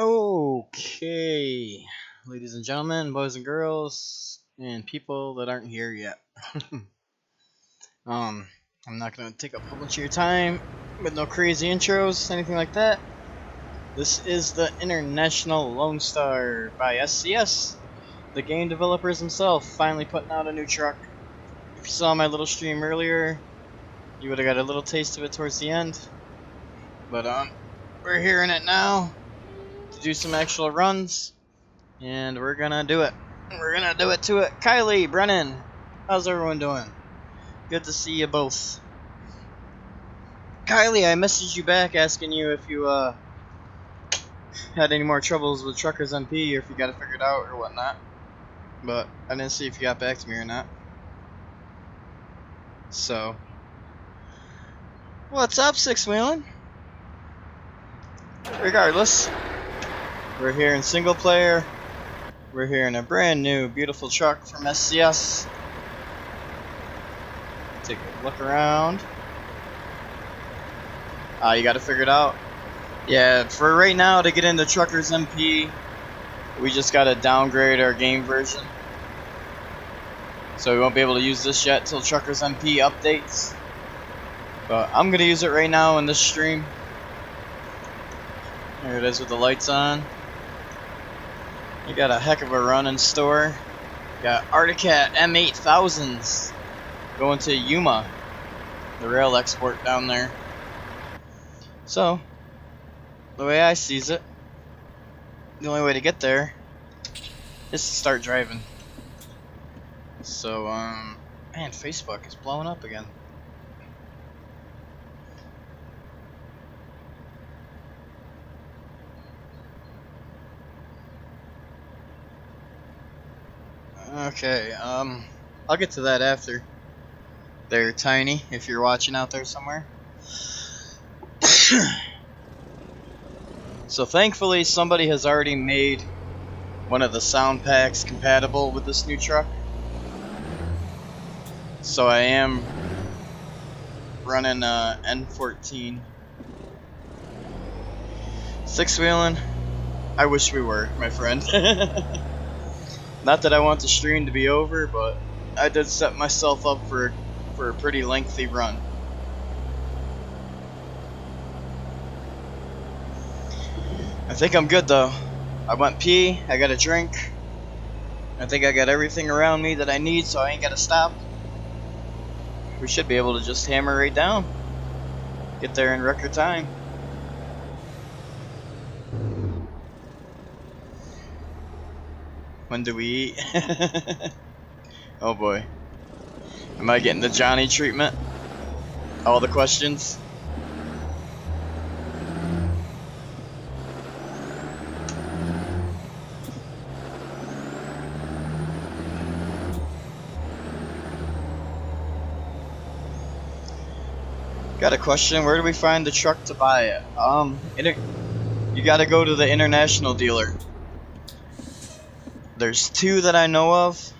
Okay, ladies and gentlemen, boys and girls, and people that aren't here yet. I'm not gonna take up a whole bunch of your time with no crazy intros, anything like that. This is the International Lonestar by SCS, the game developers themselves, finally putting out a new truck. If you saw my little stream earlier, you would have got a little taste of it towards the end. But we're here in it now to do some actual runs, and we're gonna do it. We're gonna do it to it. Kylie, Brennan, how's everyone doing? Good to see you both. Kylie, I messaged you back asking you if you had any more troubles with Truckers MP, or if you got it figured out or whatnot. But I didn't see if you got back to me or not. So, what's up, Sixwheelin? Regardless, we're here in single player. We're here in a brand new, beautiful truck from SCS. Take a look around. You got it figured out? Yeah, for right now, to get into Truckers MP, we just gotta downgrade our game version. So we won't be able to use this yet till Truckers MP updates. But I'm gonna use it right now in this stream. There it is with the lights on. You got a heck of a run in store. Got Articat M8000s going to Yuma, the rail export down there. So, the way I sees it, the only way to get there is to start driving. So, man, Facebook is blowing up again. Okay, I'll get to that after. There, Tiny, if you're watching out there somewhere. So thankfully, somebody has already made one of the sound packs compatible with this new truck. So I am running N14. Sixwheelin, I wish we were, my friend. Not that I want the stream to be over, but I did set myself up for a pretty lengthy run. I think I'm good though. I went pee, I got a drink. I think I got everything around me that I need, so I ain't gotta stop. We should be able to just hammer right down. Get there in record time. When do we eat? Oh boy. Am I getting the Johnny treatment? All the questions? Got a question. Where do we find the truck to buy it? You gotta go to the international dealer. There's two that I know of.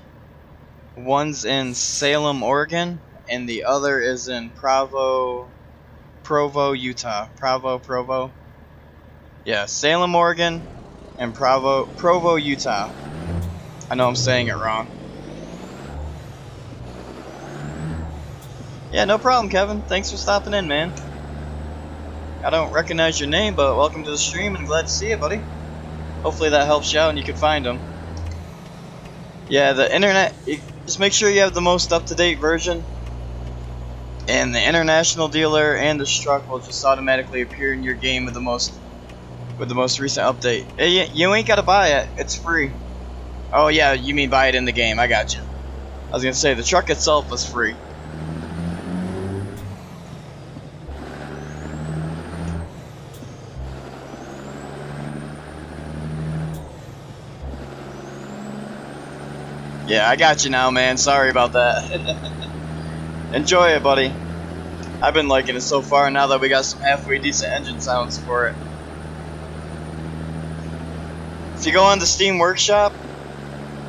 One's in Salem, Oregon, and the other is in Provo, Utah. Provo. Yeah, Salem, Oregon, and Provo, Utah. I know I'm saying it wrong. Yeah, no problem, Kevin. Thanks for stopping in, man. I don't recognize your name, but welcome to the stream and glad to see you, buddy. Hopefully that helps you out and you can find them. Yeah, the internet, just make sure you have the most up-to-date version, and the international dealer and this truck will just automatically appear in your game with the most recent update. You ain't gotta buy it, it's free. Oh yeah, you mean buy it in the game, I got you. I was gonna say, the truck itself is free. Yeah, I got you now, man. Sorry about that. Enjoy it, buddy. I've been liking it so far now that we got some halfway decent engine sounds for it. If you go on the Steam Workshop,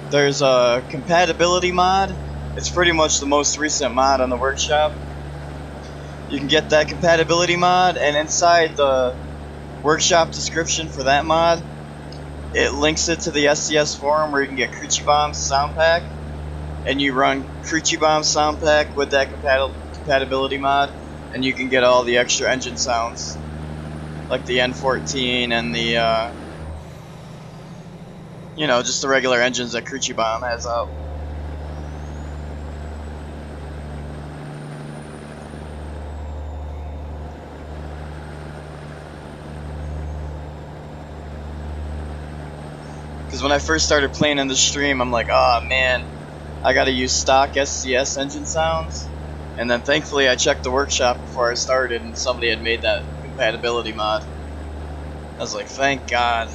there's a compatibility mod. It's pretty much the most recent mod on the workshop. You can get that compatibility mod, and inside the workshop description for that mod, it links it to the SCS forum where you can get Creechy Bomb's sound pack, and you run Creechy Bomb's sound pack with that compatibility mod, and you can get all the extra engine sounds, like the N14 and the, you know, just the regular engines that Creechy Bomb has out. Because when I first started playing in the stream, I'm like, oh man, I gotta use stock SCS engine sounds. And then thankfully I checked the workshop before I started and somebody had made that compatibility mod. I was like, thank God.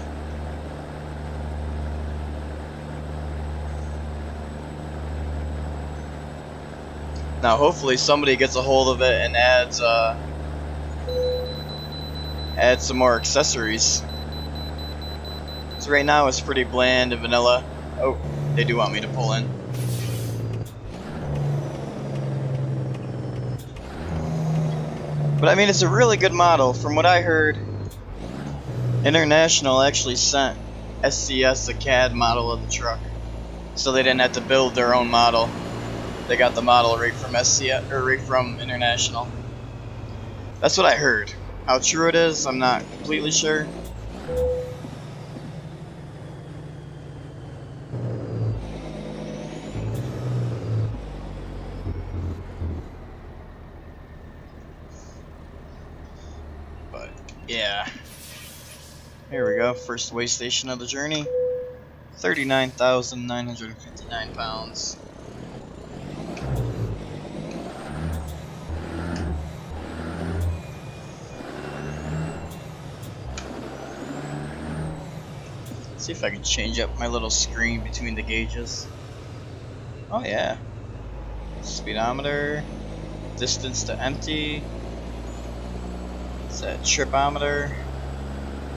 Now hopefully somebody gets a hold of it and adds some more accessories. So right now it's pretty bland and vanilla. Oh, they do want me to pull in. But I mean, it's a really good model. From what I heard, International actually sent SCS a CAD model of the truck, so they didn't have to build their own model. They got the model right from SCS or right from International. That's what I heard. How true it is, I'm not completely sure. But yeah. Here we go, first way station of the journey. 39,959 pounds. See if I can change up my little screen between the gauges. Oh yeah. Speedometer, distance to empty. Is that tripometer?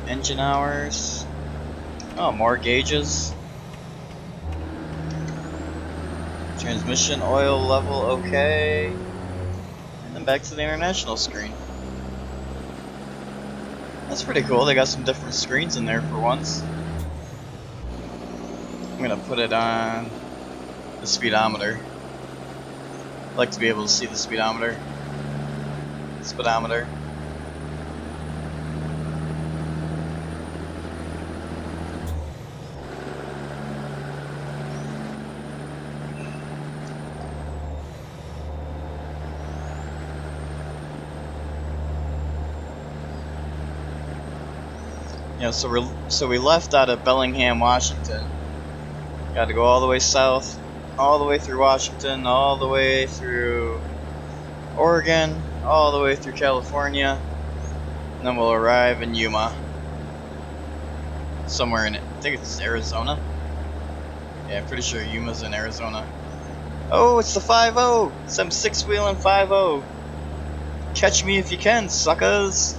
Engine hours. Oh, more gauges. Transmission oil level, okay. And then back to the International screen. That's pretty cool. They got some different screens in there for once. I'm gonna put it on the speedometer. I like to be able to see the speedometer. Speedometer. You know, so we left out of Bellingham, Washington. Got to go all the way south, all the way through Washington, all the way through Oregon, all the way through California, and then we'll arrive in Yuma. Somewhere in it. I think it's Arizona. Yeah, I'm pretty sure Yuma's in Arizona. Oh, it's the 5-0! Some Sixwheelin 5-0. Catch me if you can, suckers!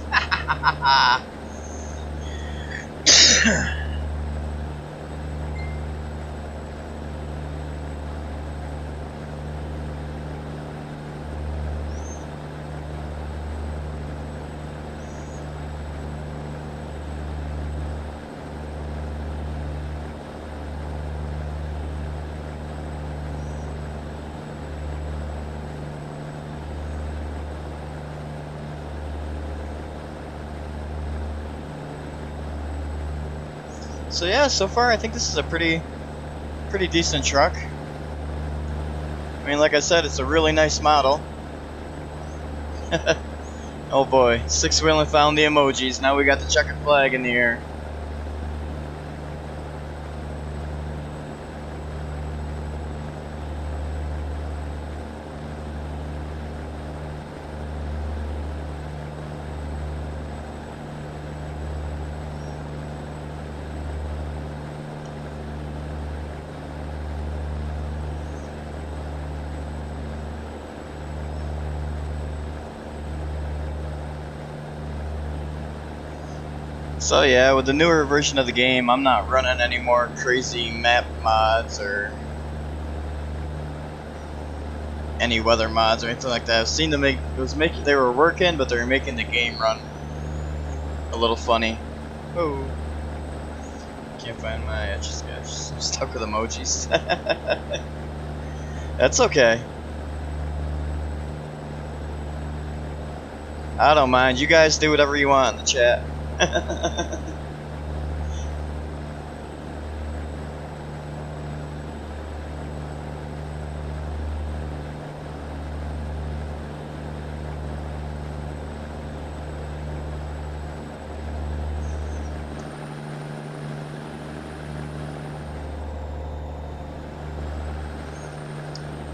So yeah, so far I think this is a pretty decent truck. I mean, like I said, it's a really nice model. Oh boy, Sixwheelin found the emojis. Now we got the checkered flag in the air. So yeah, with the newer version of the game, I'm not running any more crazy map mods or any weather mods or anything like that. I've seen them they were working, but they were making the game run a little funny. Oh, can't find my I'm stuck with emojis. That's okay. I don't mind. You guys do whatever you want in the chat.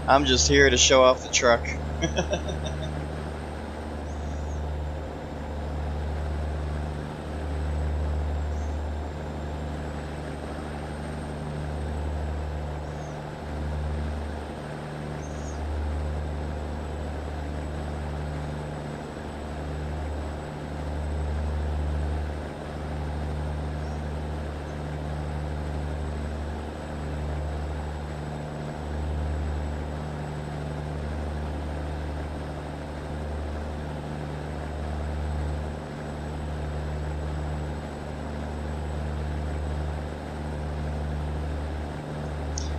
I'm just here to show off the truck.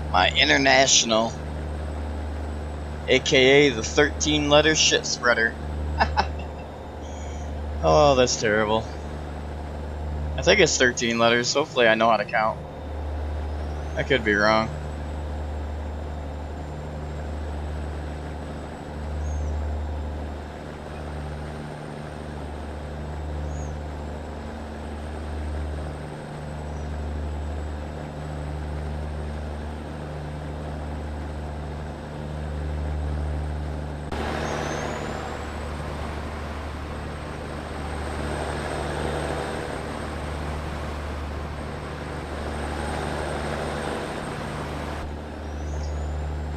My International, aka the 13-letter shit spreader. Oh, that's terrible. I think it's 13 letters. Hopefully I know how to count. I could be wrong.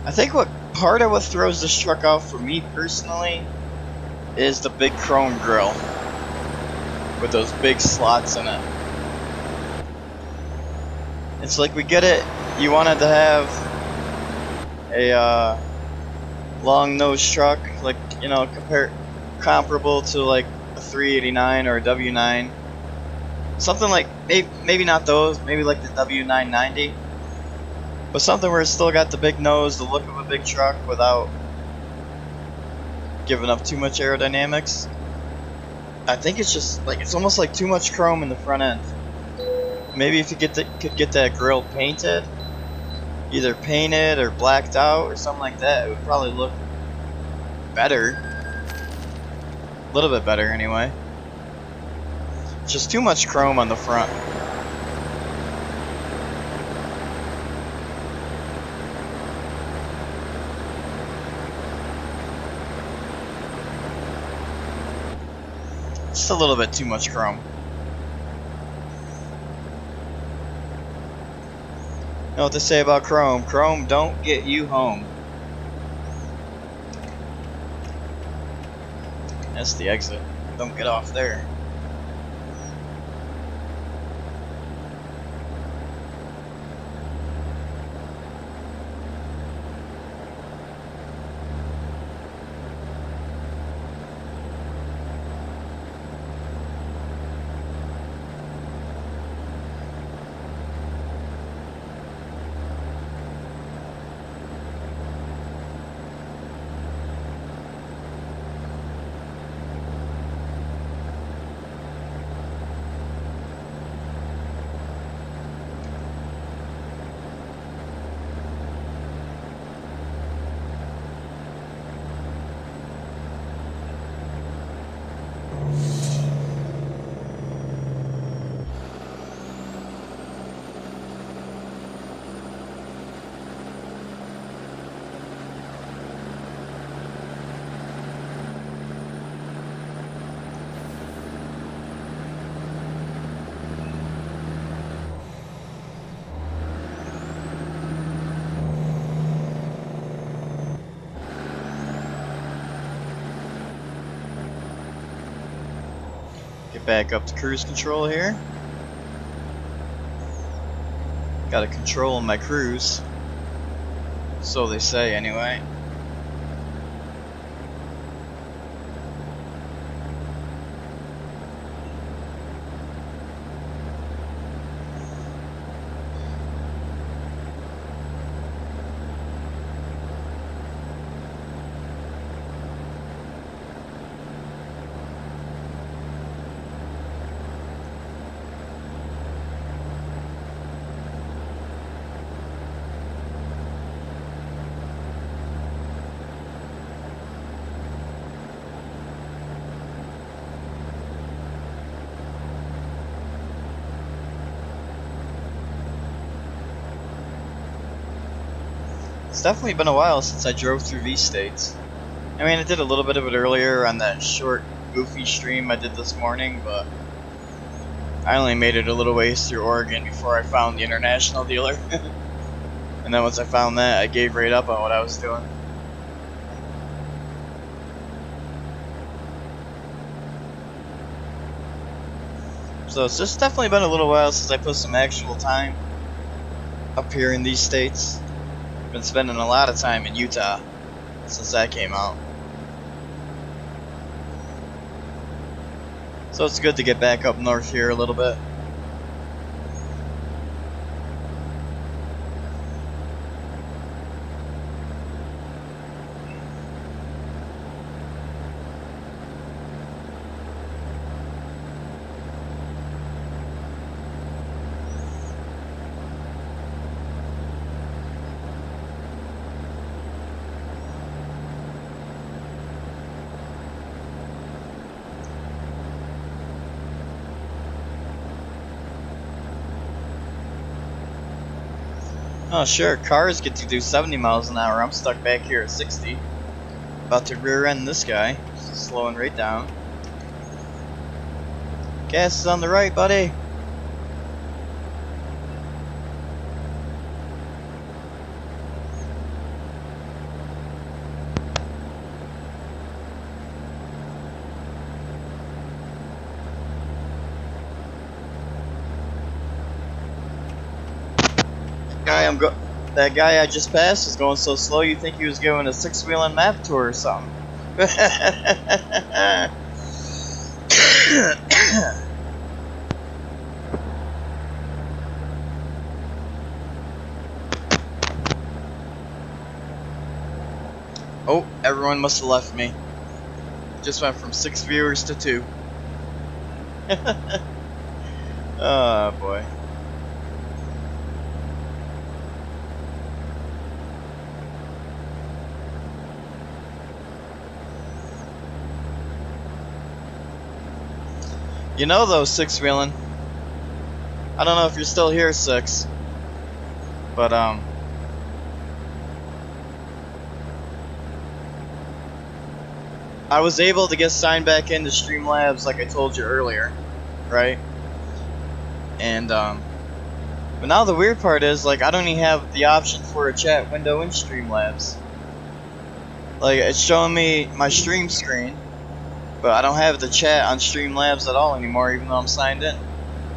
I think what part of what throws this truck off for me personally is the big chrome grille with those big slots in it. It's like we get it, you wanted to have a long nose truck, like, you know, comparable to like a 389 or a W9. Something like, maybe not those, maybe like the W990. But something where it's still got the big nose, the look of a big truck without giving up too much aerodynamics. I think it's just like, it's almost like too much chrome in the front end. Maybe if you could get that grille painted, either painted or blacked out or something like that, it would probably look better. A little bit better anyway. It's just too much chrome on the front. Just a little bit too much chrome. You know what they say about chrome? Chrome don't get you home. That's the exit. Don't get off there. Get back up to cruise control here. Got a control on my cruise. So they say, anyway. It's definitely been a while since I drove through these states. I mean, I did a little bit of it earlier on that short, goofy stream I did this morning, but I only made it a little ways through Oregon before I found the international dealer. And then once I found that, I gave right up on what I was doing. So it's just definitely been a little while since I put some actual time up here in these states. Been spending a lot of time in Utah since that came out. So it's good to get back up north here a little bit. Oh sure, cars get to do 70 miles an hour. I'm stuck back here at 60. About to rear end this guy. Slowing right down. Gas is on the right, buddy. That guy I just passed is going so slow you think he was going a Sixwheelin map tour or something. Oh, everyone must have left me. Just went from 6 viewers to 2. Oh boy. You know though, Sixwheelin, I don't know if you're still here, Six, but I was able to get signed back into Streamlabs like I told you earlier, right? And but now the weird part is, like, I don't even have the option for a chat window in Streamlabs. Like, it's showing me my stream screen, but I don't have the chat on Streamlabs at all anymore, even though I'm signed in.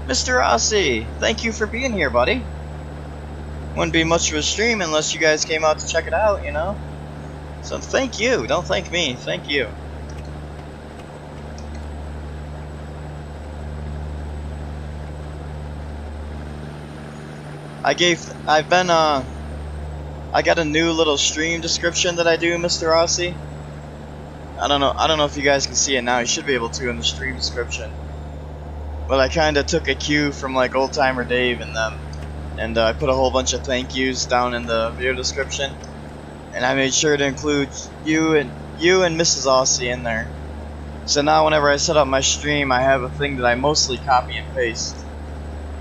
Mr. Aussie, thank you for being here, buddy. Wouldn't be much of a stream unless you guys came out to check it out, you know? So thank you. Don't thank me. Thank you. I got a new little stream description that I do, Mr. Aussie. I don't know if you guys can see it now. You should be able to in the stream description. But I kind of took a cue from like Old Timer Dave and them, and I put a whole bunch of thank yous down in the video description, and I made sure to include you and Mrs. Aussie in there. So now whenever I set up my stream, I have a thing that I mostly copy and paste.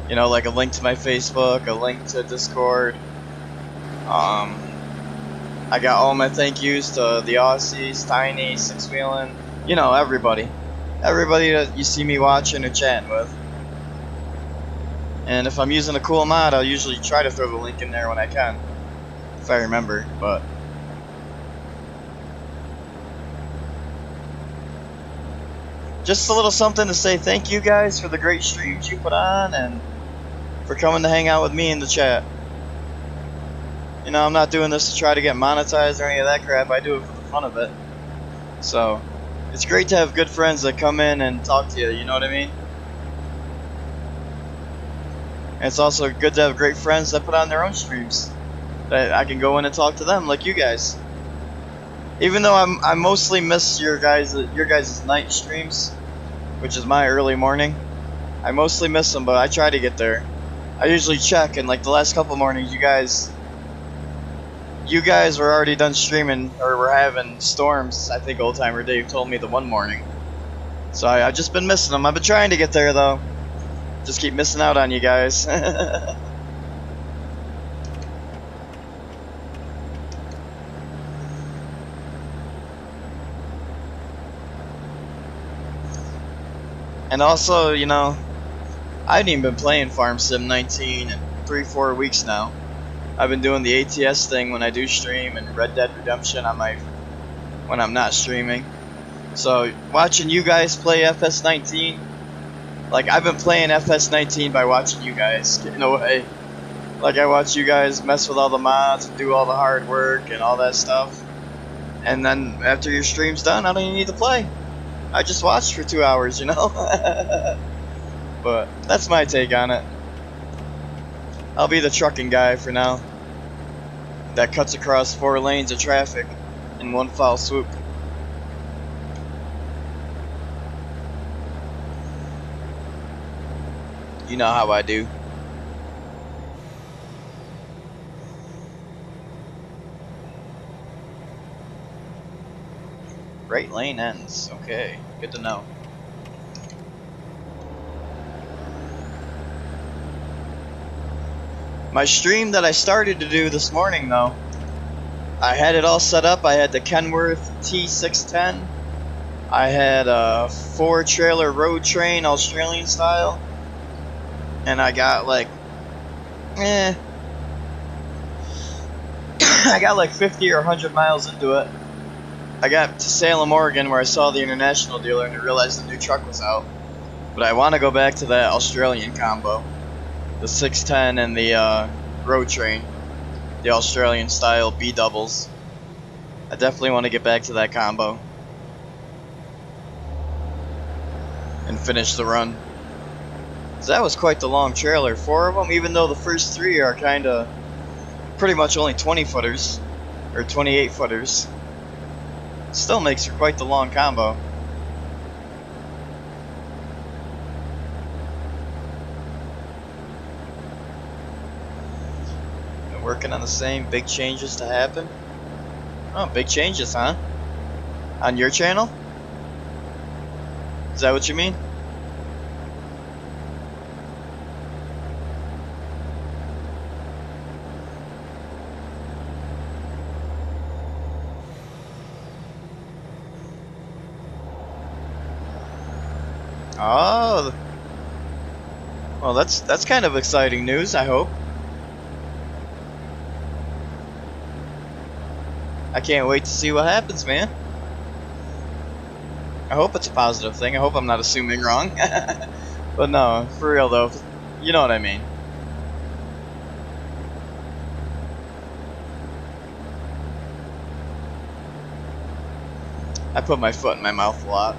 You know, like a link to my Facebook, a link to Discord. I got all my thank yous to the Aussies, Tiny, Sixwheelin, you know, everybody. Everybody that you see me watching or chatting with. And if I'm using a cool mod, I'll usually try to throw the link in there when I can. If I remember, but... just a little something to say thank you guys for the great streams you put on and for coming to hang out with me in the chat. You know, I'm not doing this to try to get monetized or any of that crap. I do it for the fun of it. So, it's great to have good friends that come in and talk to you, you know what I mean? And it's also good to have great friends that put on their own streams that I can go in and talk to them like you guys. Even though I mostly miss your guys' night streams, which is my early morning. I mostly miss them, but I try to get there. I usually check, and like the last couple mornings, you guys were already done streaming, or were having storms. I think Old Timer Dave told me the one morning. So I've just been missing them. I've been trying to get there though. Just keep missing out on you guys. And also, you know, I haven't even been playing Farm Sim 19 in 3-4 weeks now. I've been doing the ATS thing when I do stream, and Red Dead Redemption when I'm not streaming. So watching you guys play FS19, like I've been playing FS19 by watching you guys, in a way. Like I watch you guys mess with all the mods and do all the hard work and all that stuff. And then after your stream's done, I don't even need to play. I just watched for 2 hours, you know? But that's my take on it. I'll be the trucking guy for now. That cuts across 4 lanes of traffic in one foul swoop. You know how I do. Right lane ends. Okay, good to know. My stream that I started to do this morning though, I had it all set up. I had the Kenworth T610. I had a 4-trailer road train, Australian style. And I got like, I got like 50 or 100 miles into it. I got to Salem, Oregon, where I saw the International dealer and I realized the new truck was out. But I want to go back to that Australian combo. The 610 and the road train. The Australian style B-doubles. I definitely want to get back to that combo. And finish the run. So that was quite the long trailer. 4 of them, even though the first 3 are kinda pretty much only 20 footers. Or 28 footers. Still makes for quite the long combo. Been working on the same big changes to happen. Oh, big changes, huh? On your channel? Is that what you mean? Oh, well, that's kind of exciting news, I hope. I can't wait to see what happens, man. I hope it's a positive thing. I hope I'm not assuming wrong. But no, for real though, you know what I mean. I put my foot in my mouth a lot.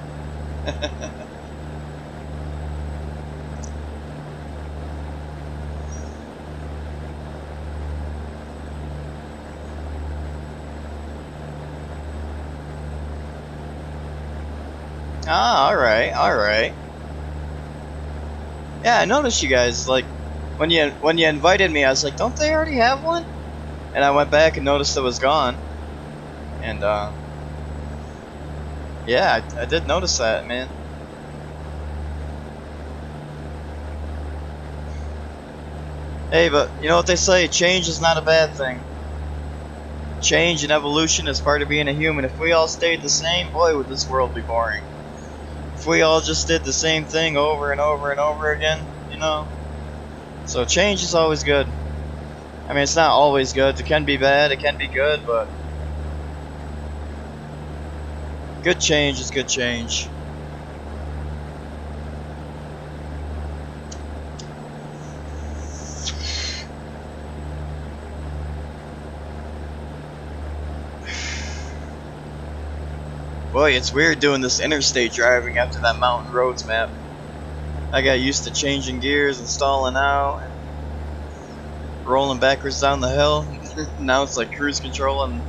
Ah, alright. Yeah, I noticed you guys, like, when you invited me, I was like, don't they already have one? And I went back and noticed it was gone. And, yeah, I did notice that, man. Hey, but you know what they say, change is not a bad thing. Change and evolution is part of being a human. If we all stayed the same, boy, would this world be boring. If we all just did the same thing over and over and over again, you know? So change is always good. I mean, it's not always good. It can be bad, it can be good, but good change is good change. Boy, it's weird doing this interstate driving after that mountain roads map. I got used to changing gears and stalling out, and rolling backwards down the hill. Now it's like cruise control and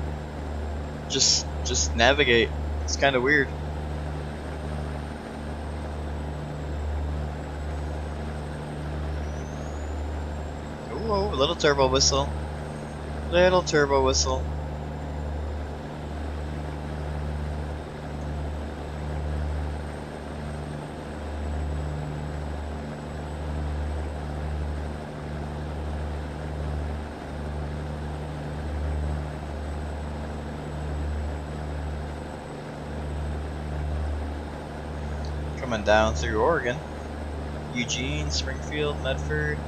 just navigate. It's kind of weird. Ooh, little turbo whistle. Little turbo whistle. Coming down through Oregon. Eugene, Springfield, Medford.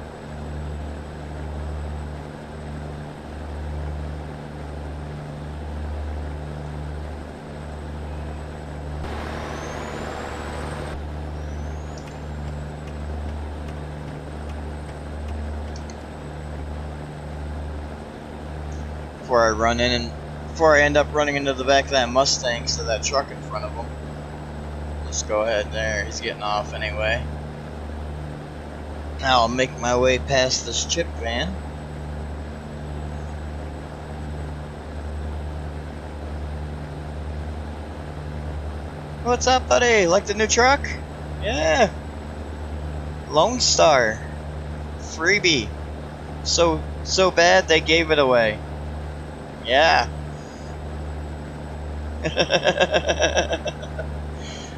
Before I end up running into the back of that Mustang instead of that truck in front of him. Just go ahead there, he's getting off anyway. Now I'll make my way past this chip van. What's up, buddy? Like the new truck? Yeah. Lonestar. Freebie. So bad they gave it away. Yeah.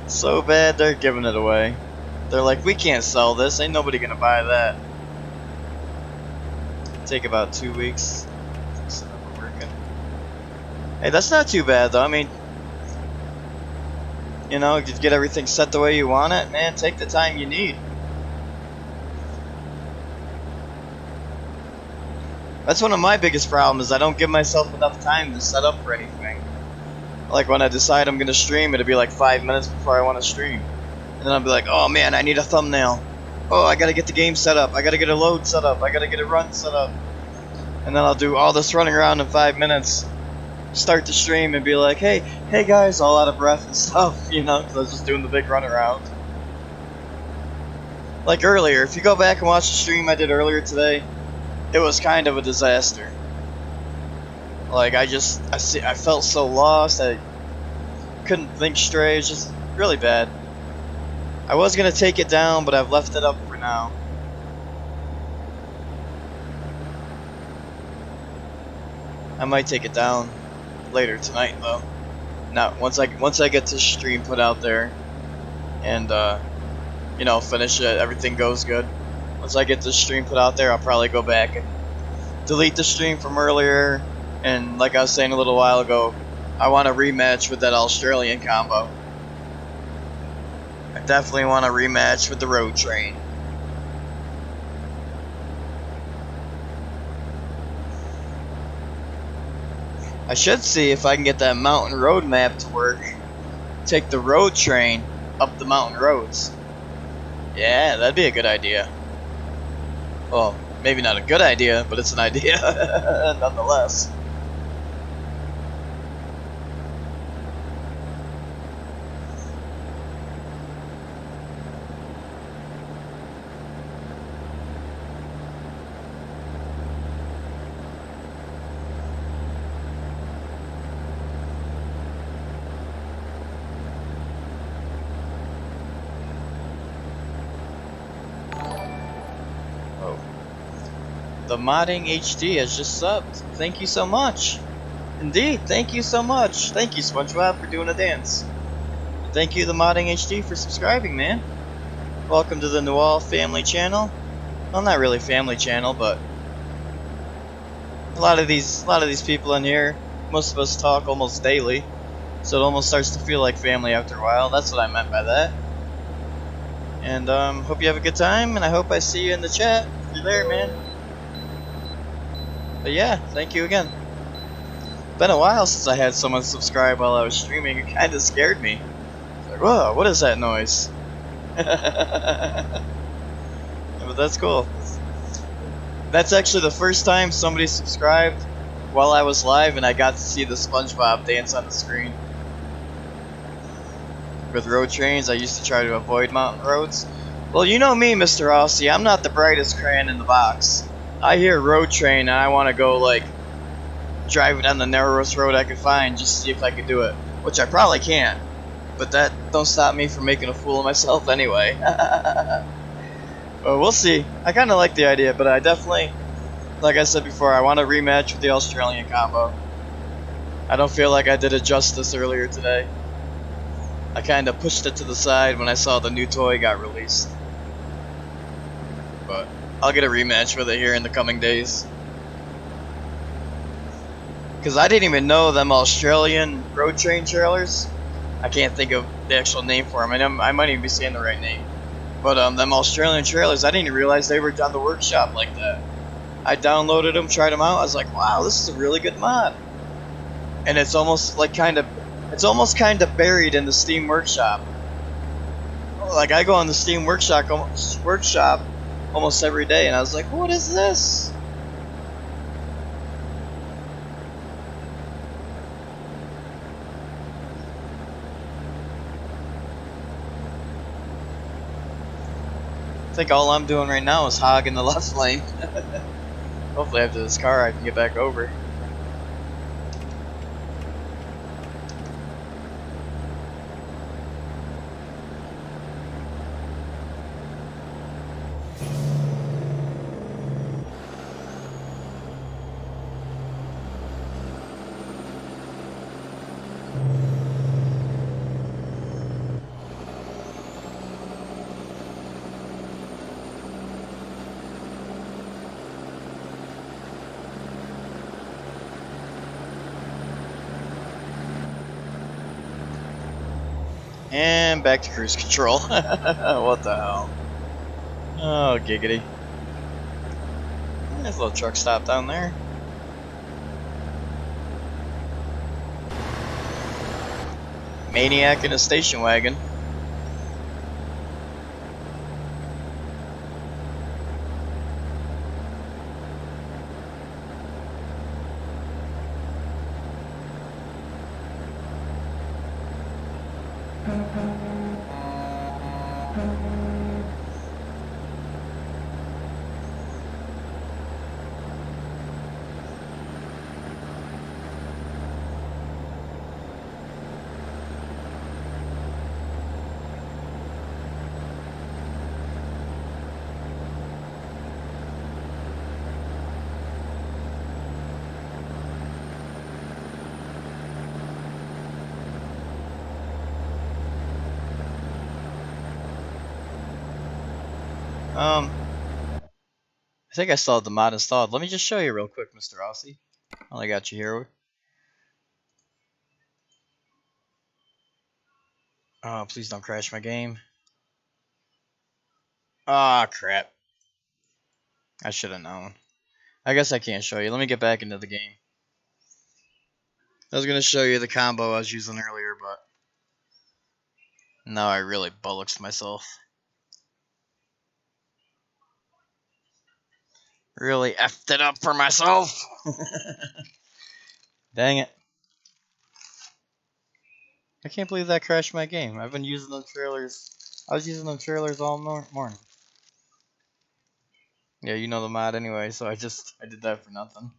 So bad they're giving it away. They're like, we can't sell this. Ain't nobody gonna buy that. Take about 2 weeks. Working. Hey, that's not too bad though. I mean, you know, you get everything set the way you want it. Man, take the time you need. That's one of my biggest problems. I don't give myself enough time to set up for anything. Like when I decide I'm gonna stream, it'll be like 5 minutes before I want to stream. And then I'll be like, oh man, I need a thumbnail. Oh, I gotta get the game set up. I gotta get a load set up. I gotta get a run set up. And then I'll do all this running around in 5 minutes. Start the stream and be like, hey guys, all out of breath and stuff, you know, because I was just doing the big run around. Like earlier, if you go back and watch the stream I did earlier today, it was kind of a disaster. Like I felt so lost. I couldn't think straight. It was just really bad. I was gonna take it down, but I've left it up for now. I might take it down later tonight, though. Not once I get this stream put out there, and you know, finish it. Everything goes good. Once I get this stream put out there, I'll probably go back and delete the stream from earlier. And like I was saying a little while ago, I want a rematch with that Australian combo. I definitely want a rematch with the road train. I should see if I can get that mountain road map to work. Take the road train up the mountain roads. Yeah, that'd be a good idea. Well, maybe not a good idea, but it's an idea nonetheless. The Modding HD has just subbed. Thank you so much. Indeed, thank you so much. Thank you, SpongeBob, for doing a dance. Thank you, the Modding HD, for subscribing, man. Welcome to the Newall family channel. Well, not really family channel, but a lot of these people in here, most of us talk almost daily, so it almost starts to feel like family after a while. That's what I meant by that. And hope you have a good time, and I hope I see you in the chat. If you're there, man. But yeah, thank you again. Been a while since I had someone subscribe while I was streaming. It kind of scared me. Like, whoa, what is that noise? But that's cool. That's actually the first time somebody subscribed while I was live and I got to see the SpongeBob dance on the screen. with road trains. I used to try to avoid mountain roads. Well, you know me, Mr. Aussie. I'm not the brightest crayon in the box. I hear road train and I want to go like drive it on the narrowest road I could find just to see if I could do it, which I probably can't. But that don't stop me from making a fool of myself anyway. Well, we'll see. I kind of like the idea, but I definitely, like I said before, I want a rematch with the Australian combo. I don't feel like I did it justice earlier today. I kind of pushed it to the side when I saw the new toy got released. But I'll get a rematch with it here in the coming days. Because I didn't even know them Australian road train trailers. I can't think of the actual name for them. I might even be saying the right name. But them Australian trailers, I didn't even realize they were on the workshop like that. I downloaded them, tried them out. I was like, wow, this is a really good mod. And it's almost like kind of buried in the Steam Workshop. Like I go on the Steam Workshop almost every day, and I was like, what is this? I think all I'm doing right now is hogging the left lane. Hopefully after this car I can get back over. And back to cruise control. What the hell? Oh, giggity. There's a little truck stop down there. Maniac in a station wagon. I think I still have the mod installed. Let me just show you real quick, Mr. Aussie. While I got you here. Oh, please don't crash my game. Ah, crap. I should have known. I guess I can't show you. Let me get back into the game. I was going to show you the combo I was using earlier, but now I really bullocks myself. Really effed it up for myself. Dang it. I can't believe that crashed my game. I've been using them trailers. I was using them trailers all morning. Yeah, you know the mod anyway, so I did that for nothing.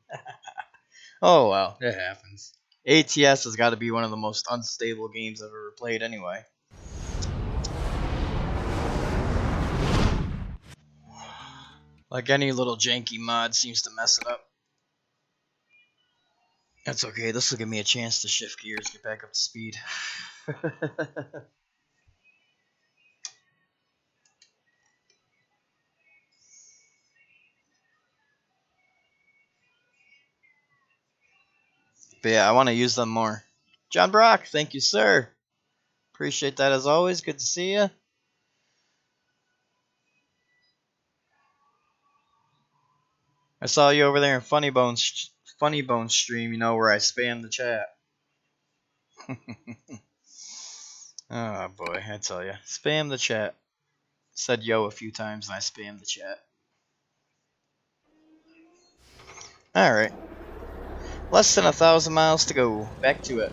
Oh well, it happens. ATS has got to be one of the most unstable games I've ever played anyway. Like any little janky mod seems to mess it up. That's okay, this will give me a chance to shift gears, get back up to speed. But yeah, I want to use them more. John Brock, thank you, sir. Appreciate that as always. Good to see you. I saw you over there in Funny Bones stream, you know, where I spam the chat. Oh boy, I tell you, spam the chat. Said yo a few times and I spammed the chat. All right, less than 1,000 miles to go. Back to it.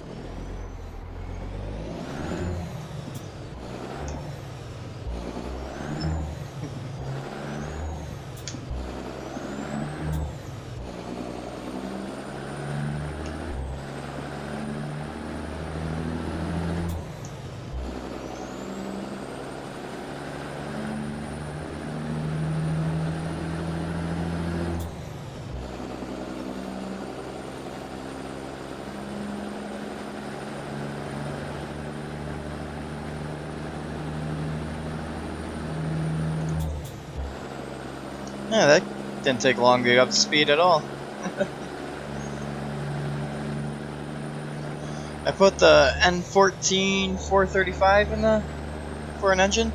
Yeah, that didn't take long to get up to speed at all. I put the N14 435 in the for an engine,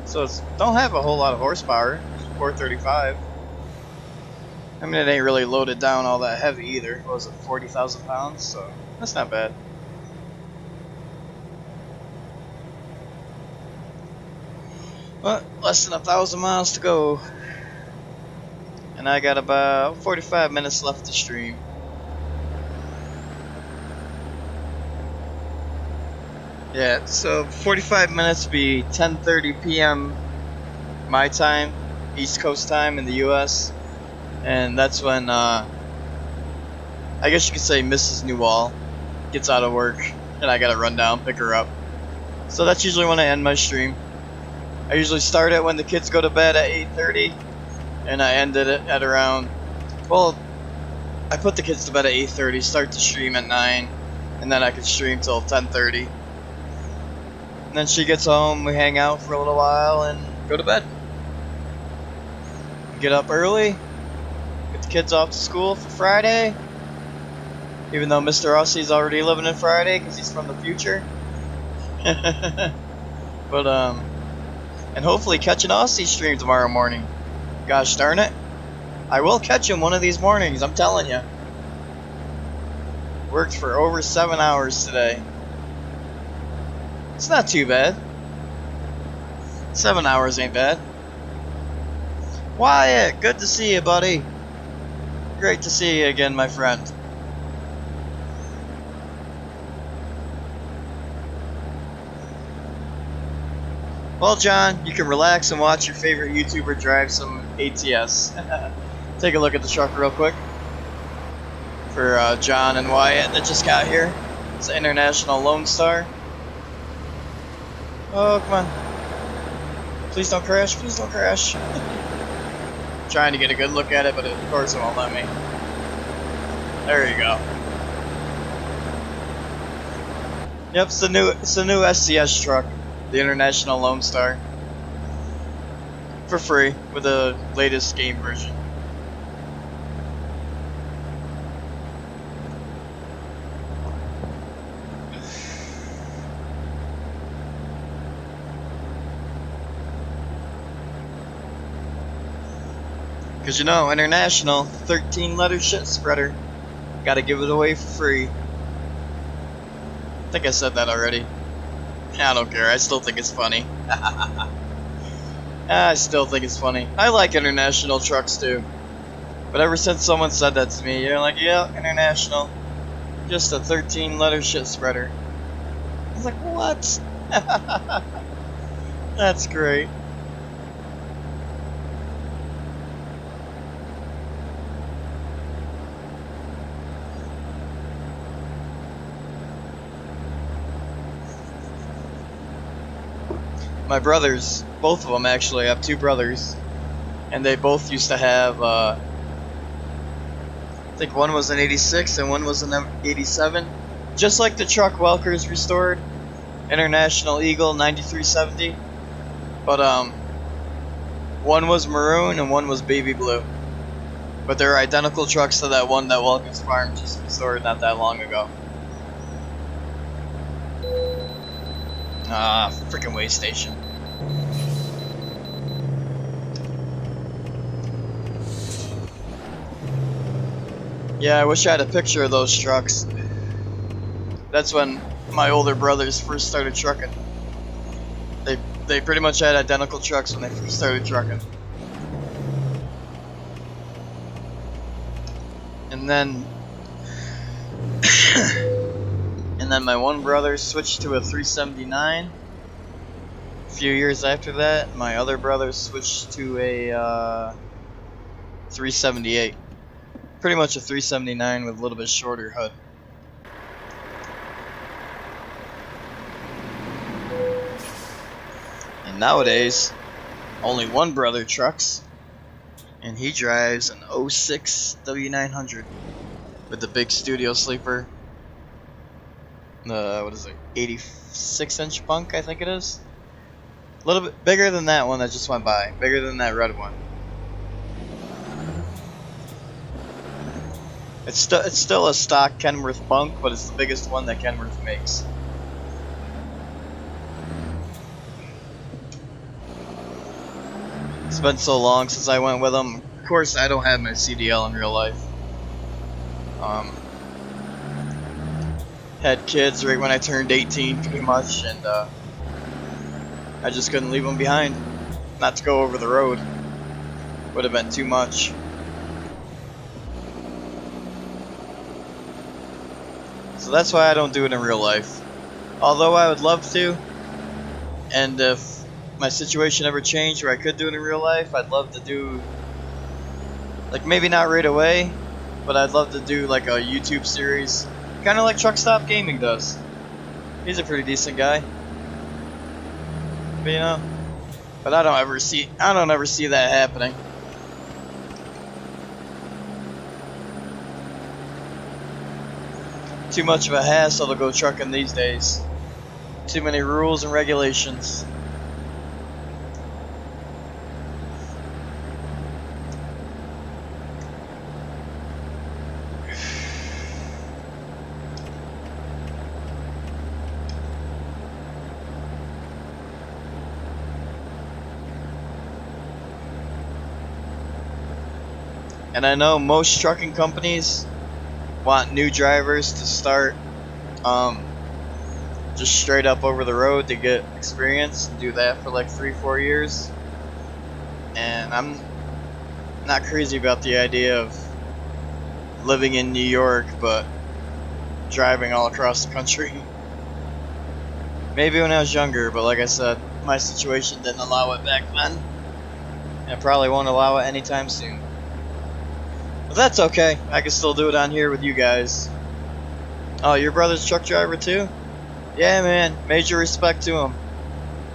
so it's don't have a whole lot of horsepower. 435. I mean, it ain't really loaded down all that heavy either. What was it, 40,000 pounds? So that's not bad. But less than 1,000 miles to go, and I got about 45 minutes left to stream. Yeah, so 45 minutes would be 10:30 p.m. my time, East Coast time in the U.S. And that's when I guess you could say Mrs. Newall gets out of work, and I gotta run down, pick her up. So that's usually when I end my stream. I usually start it when the kids go to bed at 8:30, and I ended it at around, well, I put the kids to bed at 8:30, start the stream at 9, and then I can stream till 10:30. And then she gets home, we hang out for a little while, and go to bed. Get up early, get the kids off to school for Friday, even though Mr. Aussie's already living in Friday because he's from the future. But, and hopefully catch an Aussie stream tomorrow morning. Gosh darn it. I will catch him one of these mornings, I'm telling you. Worked for over 7 hours today. It's not too bad. 7 hours ain't bad. Wyatt, good to see you, buddy. Great to see you again, my friend. Well, John, you can relax and watch your favorite YouTuber drive some ATS. Take a look at the truck real quick. For John and Wyatt that just got here. It's the International Lonestar. Oh, come on. Please don't crash, please don't crash. Trying to get a good look at it, but of course it won't let me. There you go. Yep, it's the new SCS truck. The International Lonestar. For free, with the latest game version. Because you know, International, 13-letter shit spreader. Gotta give it away for free. I think I said that already. I don't care, I still think it's funny. I still think it's funny. I like International trucks too. But ever since someone said that to me, you're like, yeah, International. Just a 13-letter shit spreader. I was like, what? That's great. My brothers, both of them actually, I have two brothers, and they both used to have, I think one was an 86 and one was an 87, just like the truck Welker's restored, International Eagle 9370, but one was maroon and one was baby blue, but they're identical trucks to that one that Welker's farm just restored not that long ago. Ah, freaking way station. Yeah, I wish I had a picture of those trucks. That's when my older brothers first started trucking. They pretty much had identical trucks when they first started trucking. And then and then my one brother switched to a 379. A few years after that, my other brother switched to a 378. Pretty much a 379 with a little bit shorter hood. And nowadays, only one brother trucks, and he drives an 06 W900 with the big studio sleeper. What is it, 86-inch bunk, I think it is. A little bit bigger than that one that just went by, bigger than that red one. It's still a stock Kenworth bunk, but it's the biggest one that Kenworth makes. It's been so long since I went with them. Of course, I don't have my CDL in real life. Had kids right when I turned 18, pretty much, and I just couldn't leave them behind. Not to go over the road. Would have been too much. So that's why I don't do it in real life. Although I would love to, and if my situation ever changed where I could do it in real life, I'd love to do, like, maybe not right away, but I'd love to do like a YouTube series, kind of like Truck Stop Gaming does. He's a pretty decent guy, but you know, but I don't ever see that happening. Too much of a hassle to go trucking these days. Too many rules and regulations. And I know most trucking companies want new drivers to start just straight up over the road to get experience and do that for like 3-4 years. And I'm not crazy about the idea of living in New York but driving all across the country. Maybe when I was younger, but like I said, my situation didn't allow it back then, and it probably won't allow it anytime soon. But that's okay, I can still do it on here with you guys. Oh, your brother's a truck driver too? Yeah, man, major respect to him.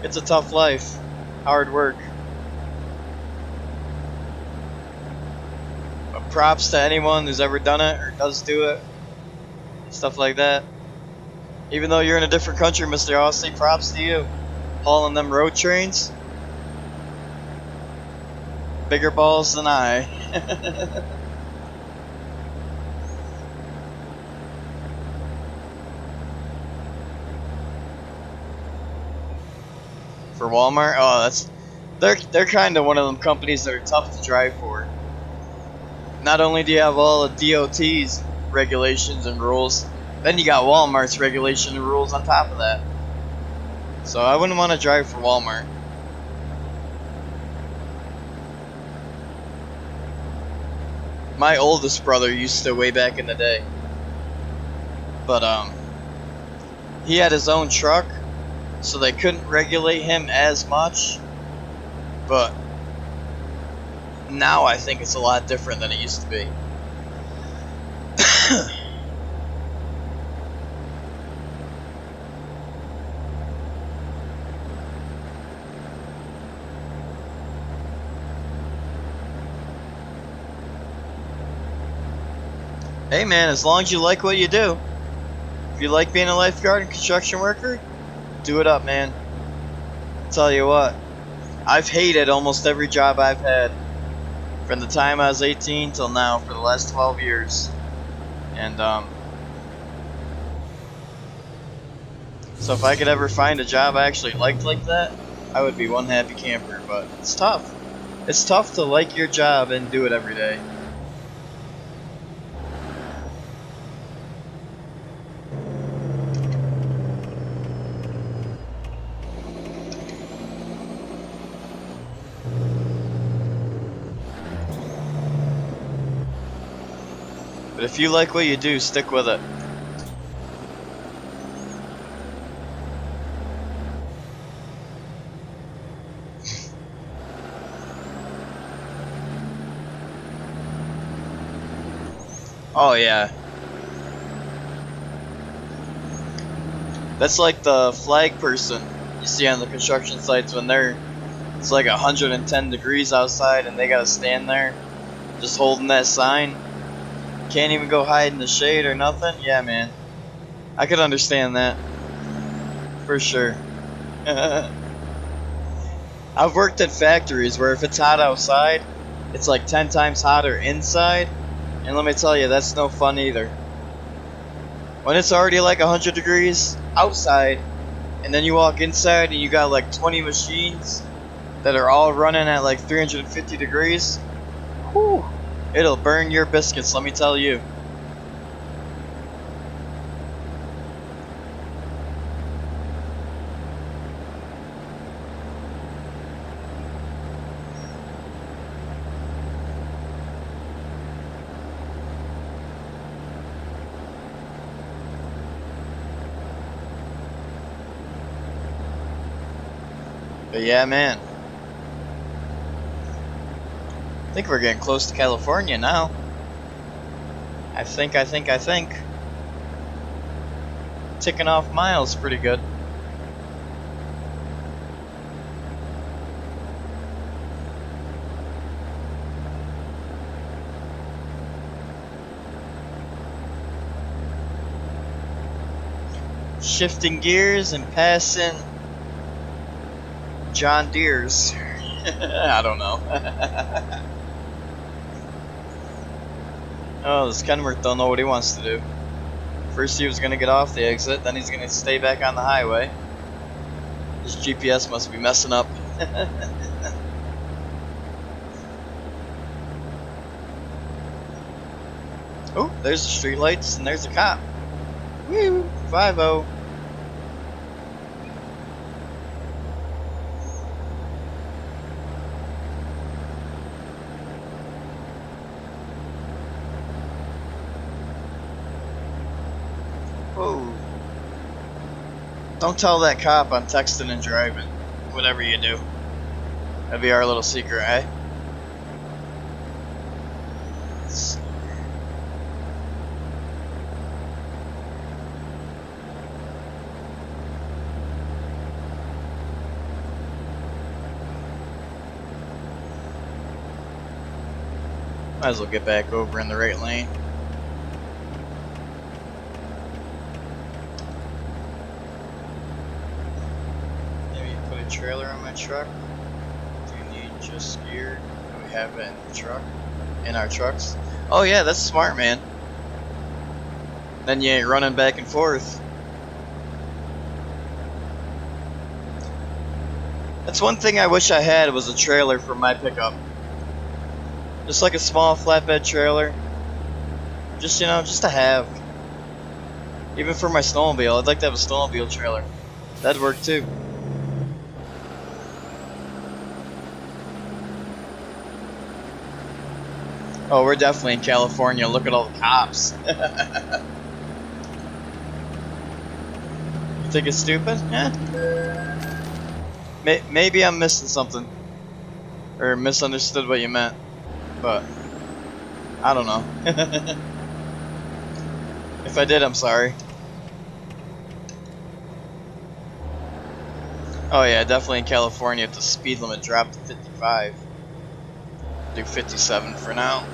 It's a tough life, hard work. But props to anyone who's ever done it or does do it, stuff like that. Even though you're in a different country, Mr. Aussie, props to you. Hauling them road trains. Bigger balls than I. For Walmart, oh, they're kind of one of them companies that are tough to drive for. Not only do you have all the DOT's regulations and rules, then you got Walmart's regulation and rules on top of that. So I wouldn't want to drive for Walmart. My oldest brother used to way back in the day, but he had his own truck, so they couldn't regulate him as much. But now I think it's a lot different than it used to be. Hey man, as long as you like what you do. If you like being a lifeguard and construction worker, do it up, man. I'll tell you what, I've hated almost every job I've had from the time I was 18 till now for the last 12 years. And so if I could ever find a job I actually liked like that, I would be one happy camper. But it's tough. It's tough to like your job and do it every day. But if you like what you do, stick with it. Oh yeah. That's like the flag person you see on the construction sites when it's like 110 degrees outside and they gotta stand there just holding that sign. Can't even go hide in the shade or nothing. Yeah, man. I could understand that. For sure. I've worked at factories where if it's hot outside, it's like 10 times hotter inside. And let me tell you, that's no fun either. When it's already like 100 degrees outside, and then you walk inside and you got like 20 machines that are all running at like 350 degrees, whew, it'll burn your biscuits, let me tell you. But yeah, man. I think we're getting close to California now. I think. Ticking off miles pretty good. Shifting gears and passing John Deere's. I don't know. Oh, this Kenworth don't know what he wants to do. First he was gonna get off the exit, then he's gonna stay back on the highway. His GPS must be messing up. Oh, there's the street lights and there's a cop. Woo! 5-0. Whoa. Don't tell that cop I'm texting and driving. Whatever you do. That'd be our little secret, eh? Might as well get back over in the right lane. Maybe put a trailer on my truck. Do you need just gear? Do we have it in the truck? In our trucks? Oh yeah, that's smart, man. Then you ain't running back and forth. That's one thing I wish I had was a trailer for my pickup. Just like a small flatbed trailer. Just, you know, just to have. Even for my snowmobile, I'd like to have a snowmobile trailer. That'd work too. Oh, we're definitely in California. Look at all the cops. You think it's stupid? Yeah. Maybe I'm missing something. Or misunderstood what you meant. But I don't know. If I did, I'm sorry. Oh yeah, definitely in California if the speed limit dropped to 55. Do 57 for now.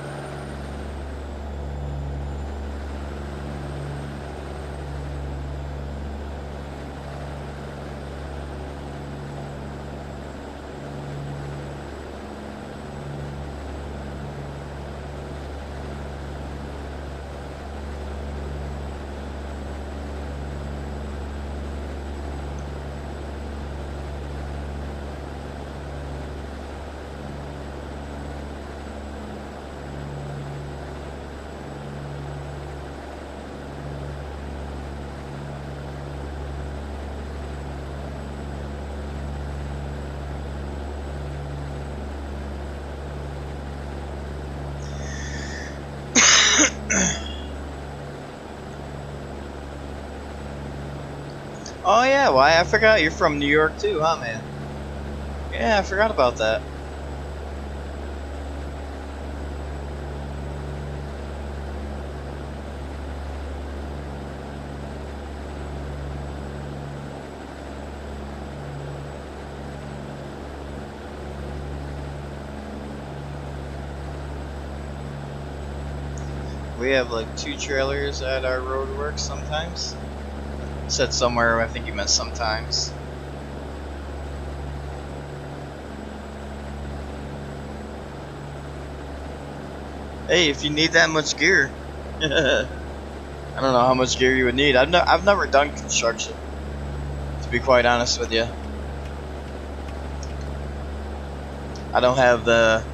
Oh yeah, why? I forgot you're from New York too, huh, man? Yeah, I forgot about that. We have like 2 trailers at our roadwork sometimes. Said somewhere, I think you meant sometimes. Hey, if you need that much gear. I don't know how much gear you would need. I've never done construction, to be quite honest with you. I don't have the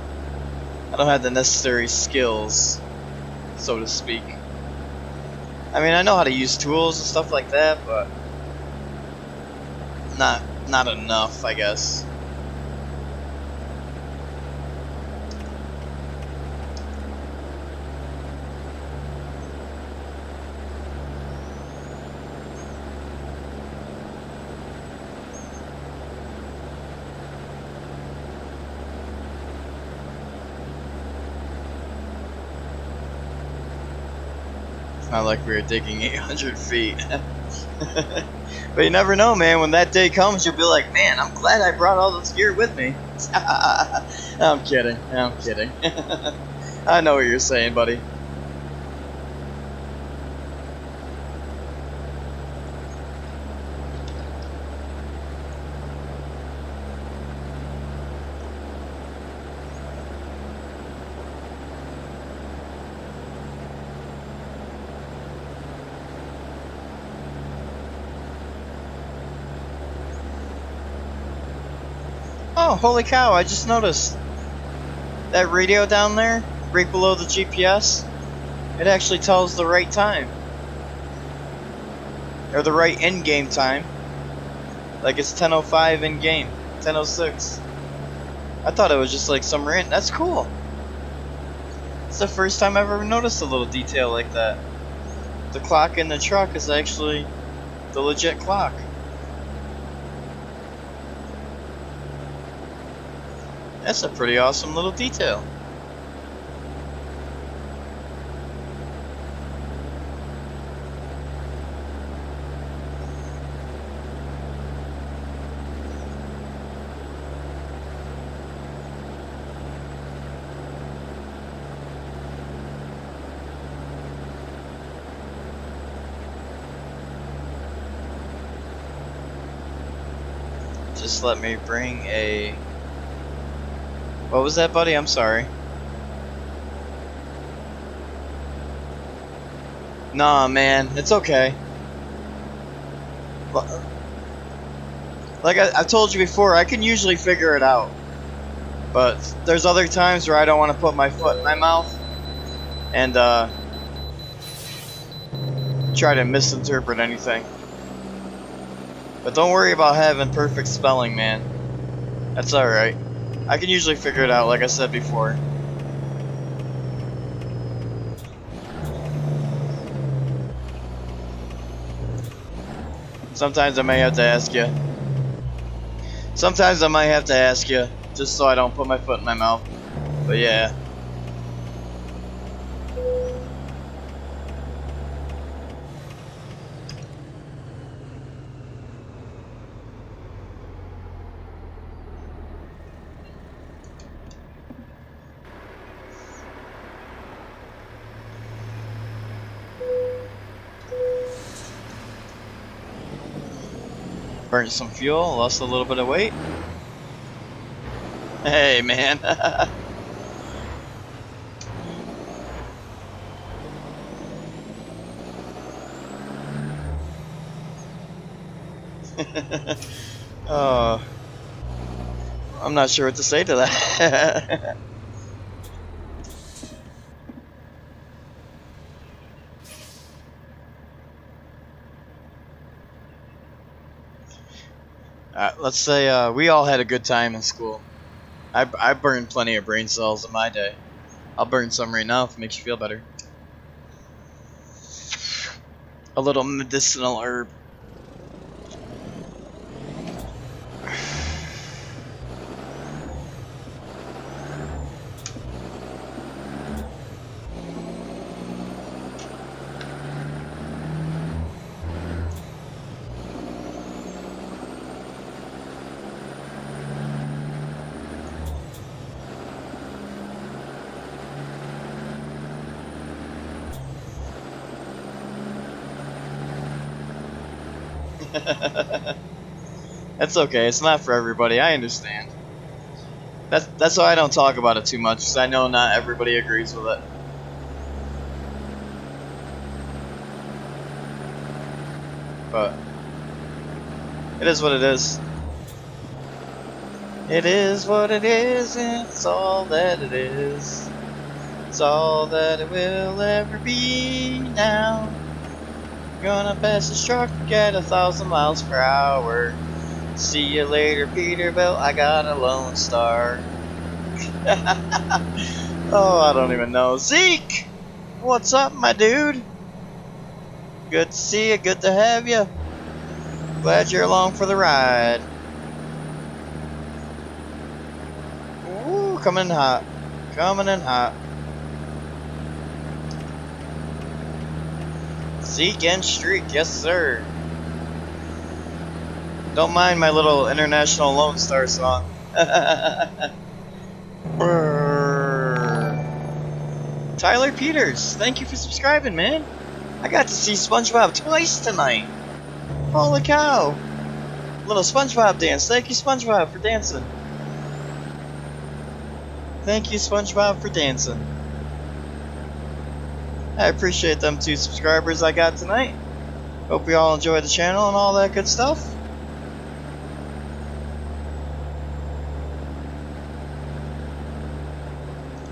necessary skills, so to speak. I mean, I know how to use tools and stuff like that, but not enough, I guess. It's not like we were digging 800 feet. But you never know, man. When that day comes, you'll be like, man, I'm glad I brought all this gear with me. I'm kidding. I'm kidding. I know what you're saying, buddy. Oh, holy cow, I just noticed. That radio down there, right below the GPS, it actually tells the right time. Or the right in-game time. Like it's 10:05 in-game, 10:06. I thought it was just like some rant. That's cool. It's the first time I've ever noticed a little detail like that. The clock in the truck is actually the legit clock. That's a pretty awesome little detail. Just let me bring a... What was that, buddy? I'm sorry. Nah, man, it's okay. Like I've told you before, I can usually figure it out. But there's other times where I don't want to put my foot in my mouth and try to misinterpret anything. But don't worry about having perfect spelling, man. That's alright. I can usually figure it out, like I said before. Sometimes I may have to ask you. Sometimes I might have to ask you, just so I don't put my foot in my mouth. But yeah. Burnt some fuel, lost a little bit of weight. Hey, man. Oh, I'm not sure what to say to that. Let's say we all had a good time in school. I burned plenty of brain cells in my day. I'll burn some right now if it makes you feel better. A little medicinal herb. That's okay. It's not for everybody. I understand. That's why I don't talk about it too much, because I know not everybody agrees with it. but it is what it is. It is what it is, and it's all that it is. It's all that it will ever be now. Gonna pass this truck at 1,000 miles per hour. See you later, Peterbilt. I got a Lone Star. Oh, I don't even know. Zeke! What's up, my dude? Good to see you. Good to have you. Glad you're along for the ride. Ooh, coming in hot. Coming in hot. Zeke and Streak, yes sir. Don't mind my little International Lonestar song. Tyler Peters, thank you for subscribing, man. I got to see SpongeBob twice tonight. Holy cow. Little SpongeBob dance. Thank you, SpongeBob, for dancing. Thank you, SpongeBob, for dancing. I appreciate them 2 subscribers I got tonight. Hope you all enjoy the channel and all that good stuff.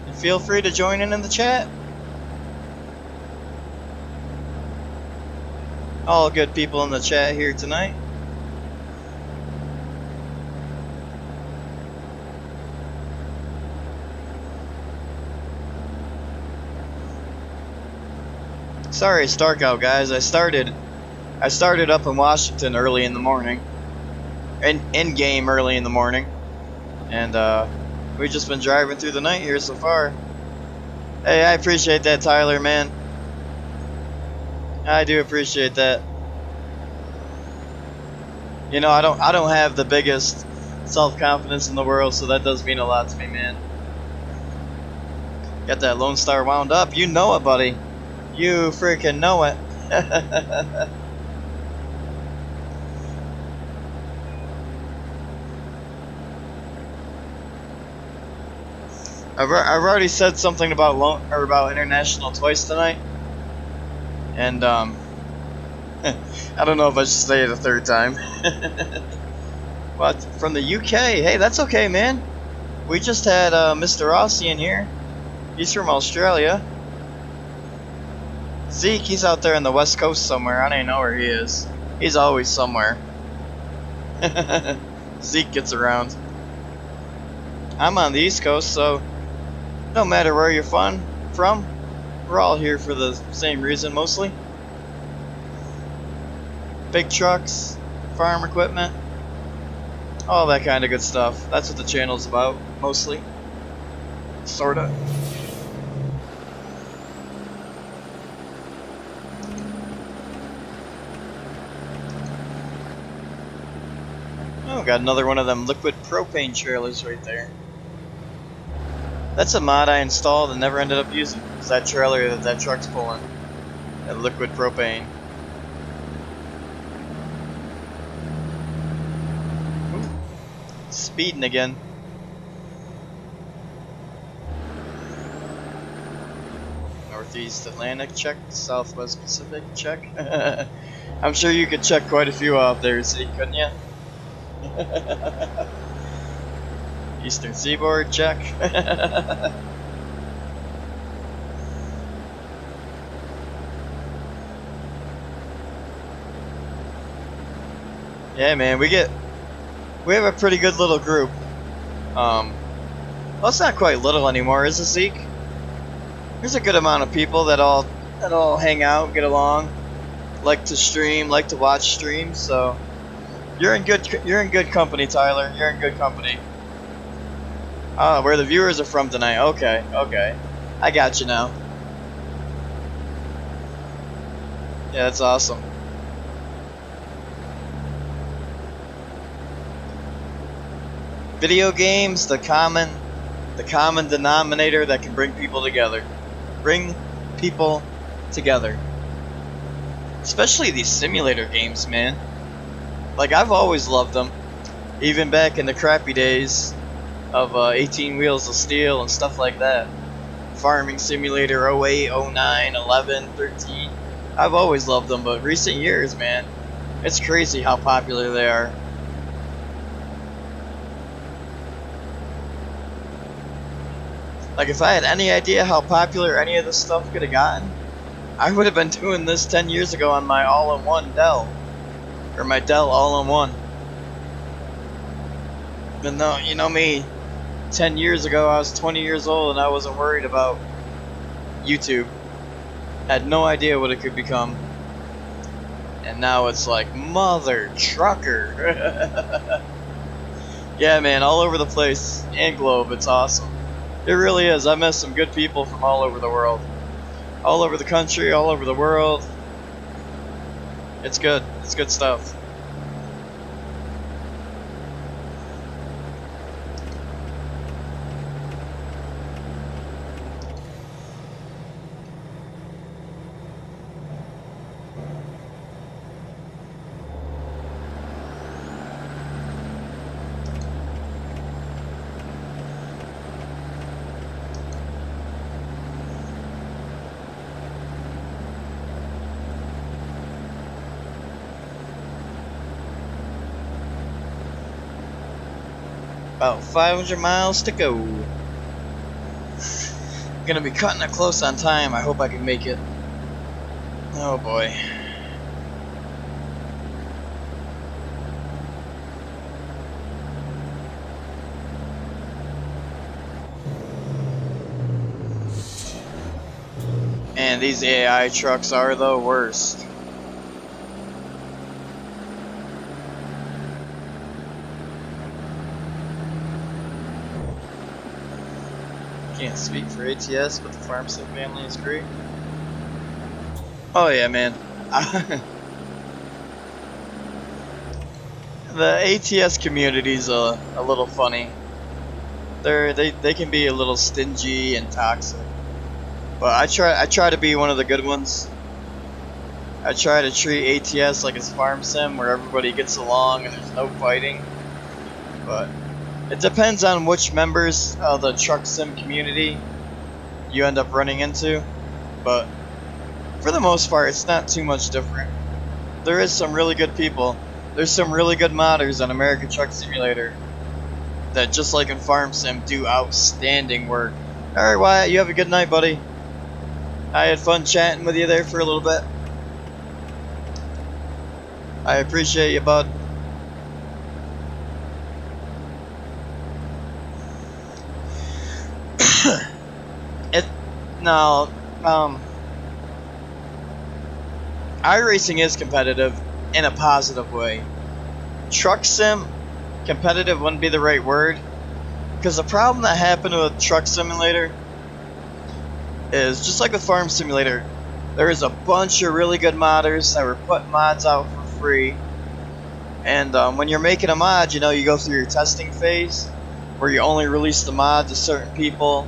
And feel free to join in the chat. All good people in the chat here tonight. Sorry, it's dark out, guys. I started up in Washington early in the morning, in game early in the morning, and we've just been driving through the night here so far. Hey, I appreciate that, Tyler, man. I do appreciate that. You know, I don't have the biggest self-confidence in the world, so that does mean a lot to me, man. Got that Lone Star wound up. You know it, buddy. You freaking know it. I've already said something about International twice tonight, and I don't know if I should say it a third time. But from the UK, hey, that's okay, man. We just had Mr. Aussie in here. He's from Australia. Zeke, he's out there on the west coast somewhere. I don't even know where he is. He's always somewhere. Zeke gets around. I'm on the east coast, so no matter where you're from, we're all here for the same reason mostly. Big trucks, farm equipment, all that kind of good stuff. That's what the channel's about, mostly. Sorta. Oh, got another one of them liquid propane trailers right there. That's a mod I installed and never ended up using. It's that trailer that truck's pulling. That liquid propane. Ooh. Speeding again. Northeast Atlantic check. Southwest Pacific check. I'm sure you could check quite a few out there, see, couldn't you? Eastern Seaboard, check. Yeah, man, we have a pretty good little group. Well, it's not quite little anymore, is it, Zeke? There's a good amount of people that all hang out, get along, like to stream, like to watch streams. So you're in good company, Tyler. You're in good company. Ah, where the viewers are from tonight. Okay, okay. I got you now. Yeah, that's awesome. Video games, the common denominator that can bring people together. Bring people together. Especially these simulator games, man. Like, I've always loved them. Even back in the crappy days of 18 Wheels of Steel and stuff like that. Farming Simulator 08, 09, 11, 13. I've always loved them, but recent years, man, It's crazy how popular they are. Like, if I had any idea how popular any of this stuff could have gotten, I would have been doing this 10 years ago on my all-in-one Dell. Or my Dell all-in-one. But no, you know me, 10 years ago I was 20 years old and I wasn't worried about YouTube. Had no idea what it could become. And now it's like, mother trucker. Yeah, man, all over the place and globe, it's awesome. It really is. I met some good people from all over the world. All over the country, all over the world. It's good. It's good stuff. About 500 miles to go. Gonna be cutting it close on time. I hope I can make it. Oh boy. And these AI trucks are the worst. Can't speak for ATS, but the farm sim family is great. Oh yeah, man. The ATS community's a little funny. They can be a little stingy and toxic. But I try to be one of the good ones. I try to treat ATS like it's farm sim where everybody gets along and there's no fighting. But it depends on which members of the truck sim community you end up running into, but for the most part it's not too much different. There is some really good people. There's some really good modders on American Truck Simulator that, just like in farm sim, do outstanding work. Alright Wyatt, you have a good night, buddy. I had fun chatting with you there for a little bit. I appreciate you, bud. Now, iRacing is competitive in a positive way. Truck sim, competitive wouldn't be the right word, because the problem that happened with Truck Simulator is, just like with Farm Simulator, there is a bunch of really good modders that were putting mods out for free, and when you're making a mod, you know, you go through your testing phase, where you only release the mod to certain people.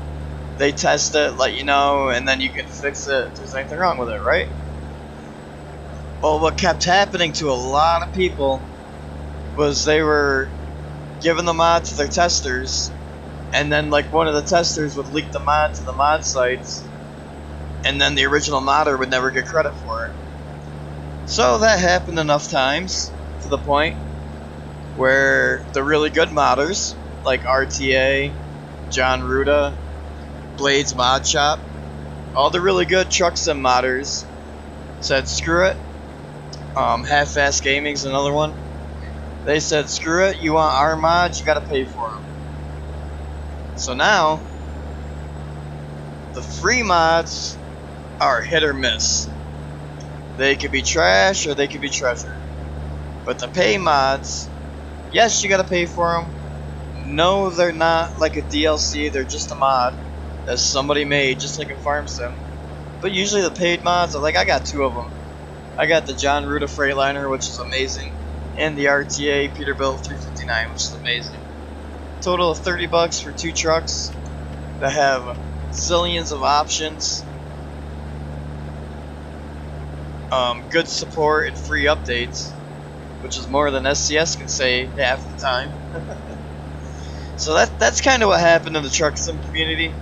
They test it, let you know, and then you can fix it if there's anything wrong with it, right? Well, what kept happening to a lot of people was they were giving the mod to their testers, and then like one of the testers would leak the mod to the mod sites, and then the original modder would never get credit for it. So that happened enough times to the point where the really good modders, like RTA, John Ruda, Blades Mod Shop, all the really good truck sim modders said screw it. Half-Ass Gaming's another one. They said screw it, you want our mods, you gotta pay for them. So now the free mods are hit or miss. They could be trash or they could be treasure. But the pay mods, yes, you gotta pay for them. No, they're not like a DLC, they're just a mod that somebody made, just like a farm sim. But usually the paid mods, I got two of them. I got the John Ruda Freightliner, which is amazing, and the RTA Peterbilt 359, which is amazing. Total of $30 for two trucks that have zillions of options, good support and free updates, which is more than SCS can say half the time. So that's kind of what happened in the truck sim community.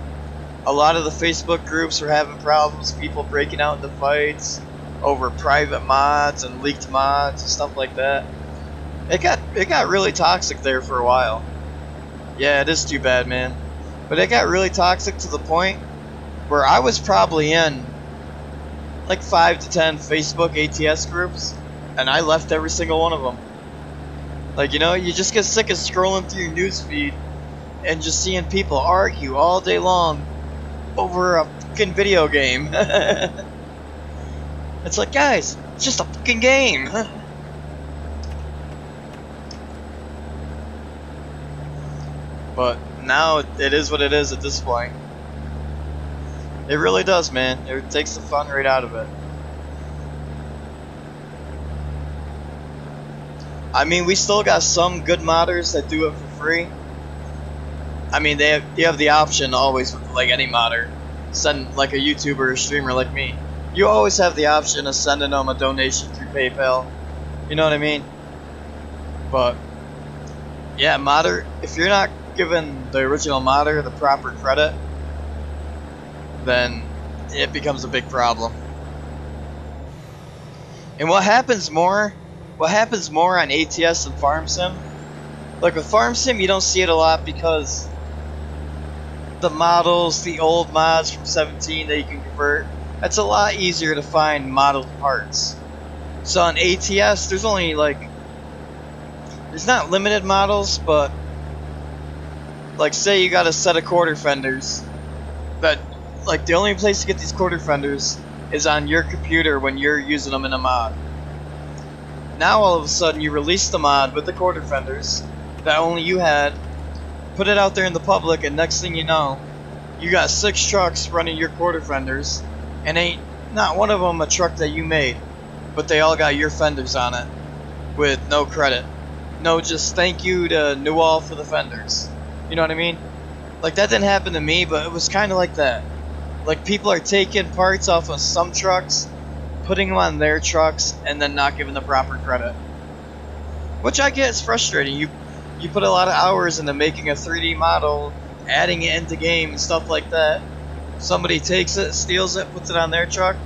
A lot of the Facebook groups were having problems, people breaking out into fights, over private mods and leaked mods and stuff like that. It got really toxic there for a while. Yeah, it is too bad, man. But it got really toxic to the point where I was probably in like 5 to 10 Facebook ATS groups, and I left every single one of them. Like, you know, you just get sick of scrolling through your newsfeed and just seeing people argue all day long over a fucking video game. It's like, guys, it's just a fucking game. But now it is what it is at this point. It really does, man. It takes the fun right out of it. I mean, we still got some good modders that do it for free. I mean, you have the option always with like any modder, send like a YouTuber or streamer like me. You always have the option of sending them a donation through PayPal. You know what I mean? But yeah, modder, if you're not giving the original modder the proper credit, then it becomes a big problem. And what happens more on ATS than Farm Sim? Like with Farm Sim, you don't see it a lot because the models, the old mods from 17 that you can convert, that's a lot easier to find modeled parts. So on ATS, there's only like, there's not limited models, but like say you got a set of quarter fenders that, like, the only place to get these quarter fenders is on your computer when you're using them in a mod. Now all of a sudden you release the mod with the quarter fenders that only you had, put it out there in the public, and next thing you know, you got 6 trucks running your quarter fenders, and ain't not one of them a truck that you made, but they all got your fenders on it with no credit. No, just thank you to Newall for the fenders. You know what I mean? Like, that didn't happen to me, but it was kind of like that. Like, people are taking parts off of some trucks, putting them on their trucks, and then not giving the proper credit. Which I get is frustrating. You put a lot of hours into making a 3D model, adding it into game and stuff like that. Somebody takes it, steals it, puts it on their truck,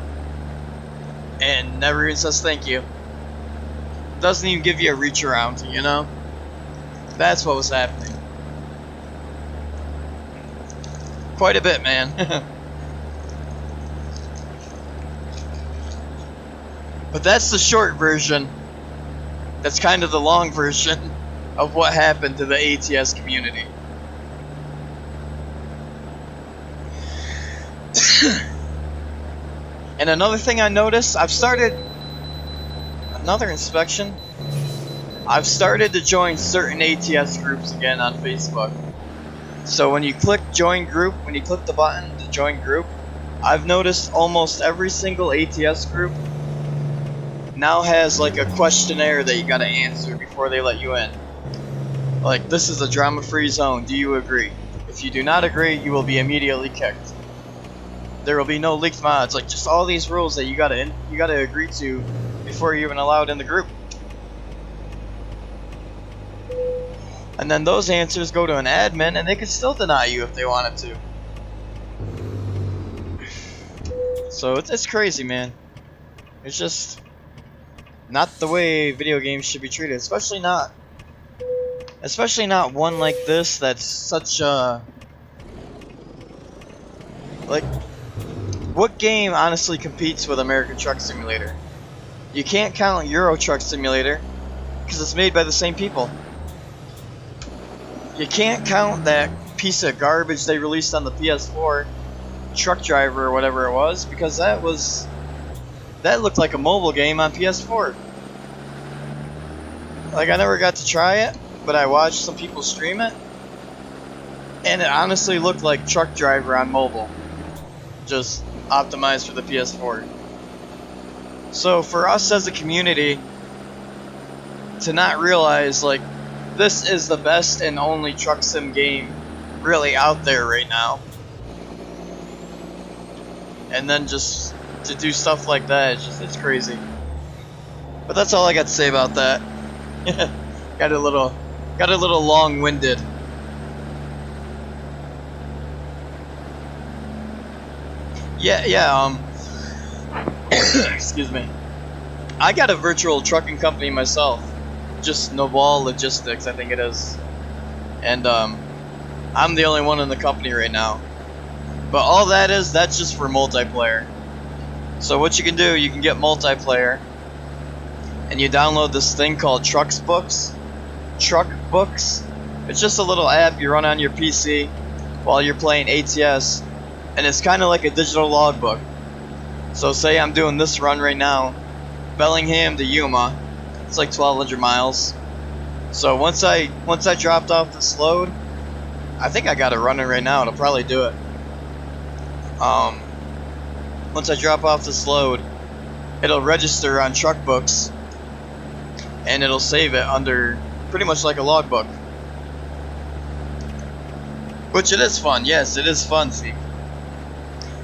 and never even says thank you. Doesn't even give you a reach around, you know? That's what was happening. Quite a bit, man. But that's the short version. That's kind of the long version of what happened to the ATS community. And another thing I noticed, I've started another inspection. I've started to join certain ATS groups again on Facebook. So when you click join group, when you click the button to join group, I've noticed almost every single ATS group now has like a questionnaire that you gotta answer before they let you in. Like, this is a drama-free zone, do you agree? If you do not agree, you will be immediately kicked. There will be no leaked mods, like just all these rules that you gotta agree to before you're even allowed in the group. And then those answers go to an admin, and they could still deny you if they wanted to. So it's crazy, man. It's just not the way video games should be treated, especially not one like this that's such a, like, what game honestly competes with American Truck Simulator? You can't count Euro Truck Simulator because it's made by the same people. You can't count that piece of garbage they released on the PS4, Truck Driver or whatever it was, because that looked like a mobile game on PS4. Like, I never got to try it, but I watched some people stream it, and it honestly looked like Truck Driver on mobile, just optimized for the PS4. So for us as a community to not realize, like, this is the best and only truck sim game really out there right now, and then just to do stuff like that, it's crazy. But that's all I got to say about that. got a little long-winded. Yeah. Excuse me. I got a virtual trucking company myself, just Newall Logistics, I think it is, and I'm the only one in the company right now. But all that's just for multiplayer. So what you can do, you can get multiplayer, and you download this thing called Truck Books. It's just a little app you run on your PC while you're playing ATS, and it's kind of like a digital logbook. So say I'm doing this run right now, Bellingham to Yuma. It's like 1,200 miles. So once I dropped off this load, I think I got it running right now. It'll probably do it. Once I drop off this load, it'll register on Truck Books, and it'll save it under pretty much like a logbook. Which it is fun. Yes, it is fun, Zeke.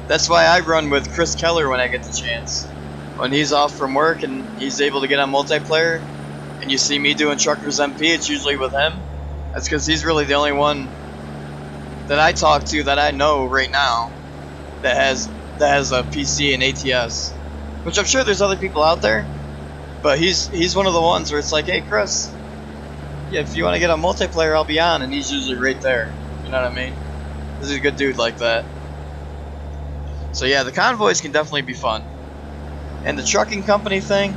That's why I run with Chris Keller when I get the chance. When he's off from work and he's able to get on multiplayer, and you see me doing Truckers MP, it's usually with him. That's because he's really the only one that I talk to that I know right now that has a PC and ATS. Which I'm sure there's other people out there, but he's one of the ones where it's like, hey Chris, yeah, if you want to get on multiplayer, I'll be on, and he's usually right there. You know what I mean? This is a good dude like that. So yeah, the convoys can definitely be fun. And the trucking company thing,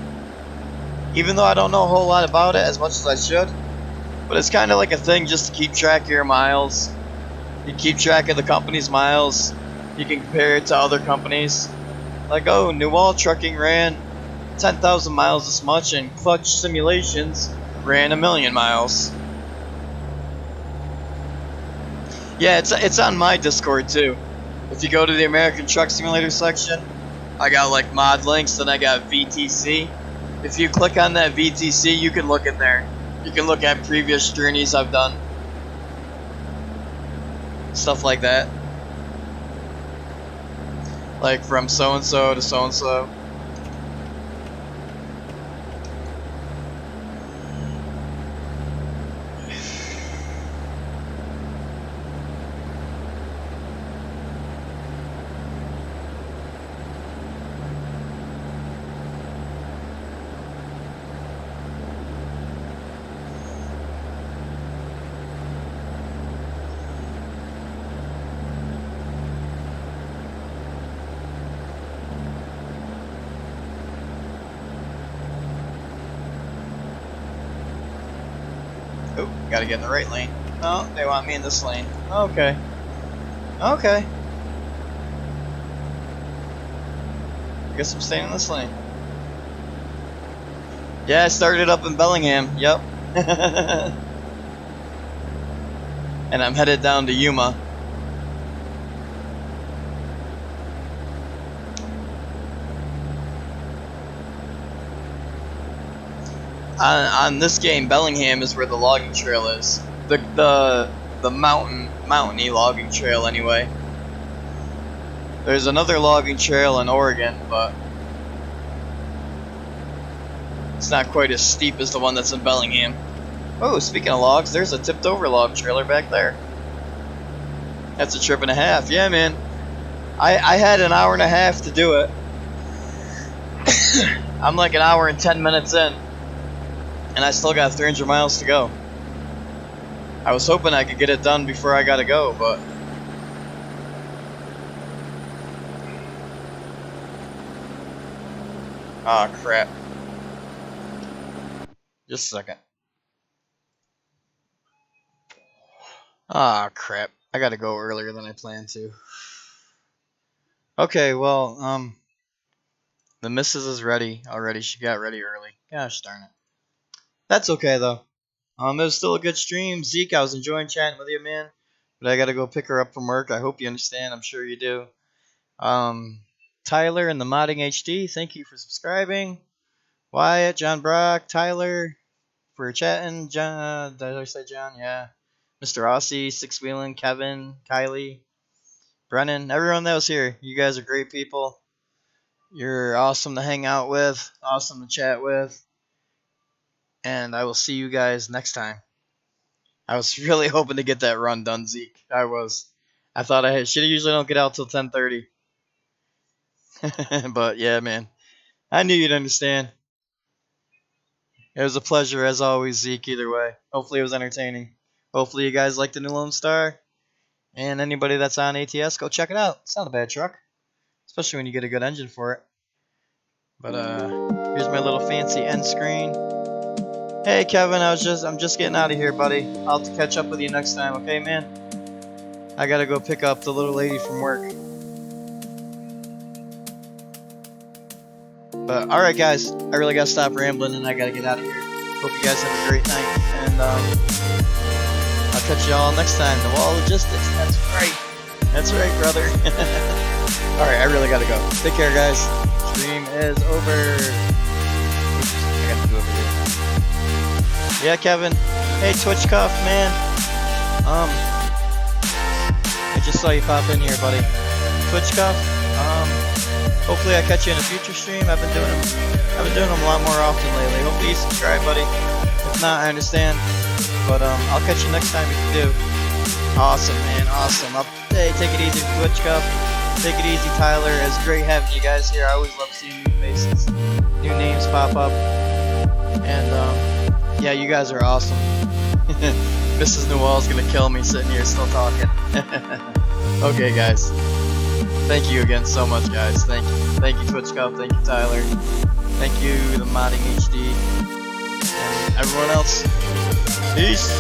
even though I don't know a whole lot about it as much as I should, but it's kind of like a thing just to keep track of your miles. You keep track of the company's miles. You can compare it to other companies. Like, oh, Newall Trucking ran 10,000 miles this much, and Clutch Simulations ran 1,000,000 miles. Yeah, it's on my Discord too. If you go to the American Truck Simulator section, I got like mod links, and I got VTC. If you click on that VTC, you can look in there. You can look at previous journeys I've done. Stuff like that. Like from so-and-so to so-and-so. Oh, gotta get in the right lane. No, they want me in this lane. Okay. Okay. Guess I'm staying in this lane. Yeah, I started up in Bellingham. Yep. And I'm headed down to Yuma. On this game, Bellingham is where the logging trail is. The mountainy logging trail anyway. There's another logging trail in Oregon, but it's not quite as steep as the one that's in Bellingham. Oh, speaking of logs, there's a tipped over log trailer back there. That's a trip and a half. Yeah, man. I had an hour and a half to do it. I'm like an hour and 10 minutes in, and I still got 300 miles to go. I was hoping I could get it done before I gotta go, but ah, crap. Just a second. Ah, crap. I gotta go earlier than I planned to. Okay, well, the missus is ready already. She got ready early. Gosh darn it. That's okay, though. It was still a good stream. Zeke, I was enjoying chatting with you, man. But I gotta go pick her up from work. I hope you understand. I'm sure you do. Tyler and the Modding HD, thank you for subscribing. Wyatt, John Brock, Tyler, for chatting. John, did I say John? Yeah. Mr. Aussie, Sixwheelin, Kevin, Kylie, Brennan, everyone that was here. You guys are great people. You're awesome to hang out with, awesome to chat with. And I will see you guys next time. I was really hoping to get that run done, Zeke. I was. I thought I had. Shit, I usually don't get out till 10:30. But yeah, man. I knew you'd understand. It was a pleasure as always, Zeke, either way. Hopefully it was entertaining. Hopefully you guys like the new Lone Star. And anybody that's on ATS, go check it out. It's not a bad truck. Especially when you get a good engine for it. But here's my little fancy end screen. Hey Kevin, I'm just getting out of here, buddy. I'll have to catch up with you next time, okay man? I gotta go pick up the little lady from work. But alright guys, I really gotta stop rambling and I gotta get out of here. Hope you guys have a great night, and I'll catch you all next time. Newall Logistics, that's right brother. Alright, I really gotta go. Take care guys. Stream is over. Oops, I gotta do over here. Yeah Kevin, hey Twitch Cuff man. I just saw you pop in here buddy. Twitch Cuff, hopefully I catch you in a future stream. I've been doing them a lot more often lately. Hopefully you subscribe, buddy. If not, I understand. But I'll catch you next time if you do. Awesome, man. Awesome. Hey, take it easy, Twitch Cup. Take it easy, Tyler. It's great having you guys here. I always love seeing new faces, new names pop up. And yeah, you guys are awesome. Mrs. Newall's gonna kill me sitting here still talking. Okay, guys. Thank you again so much, guys. Thank you, Twitch Cup. Thank you, Tyler. Thank you, the Modding HD, and everyone else. Peace.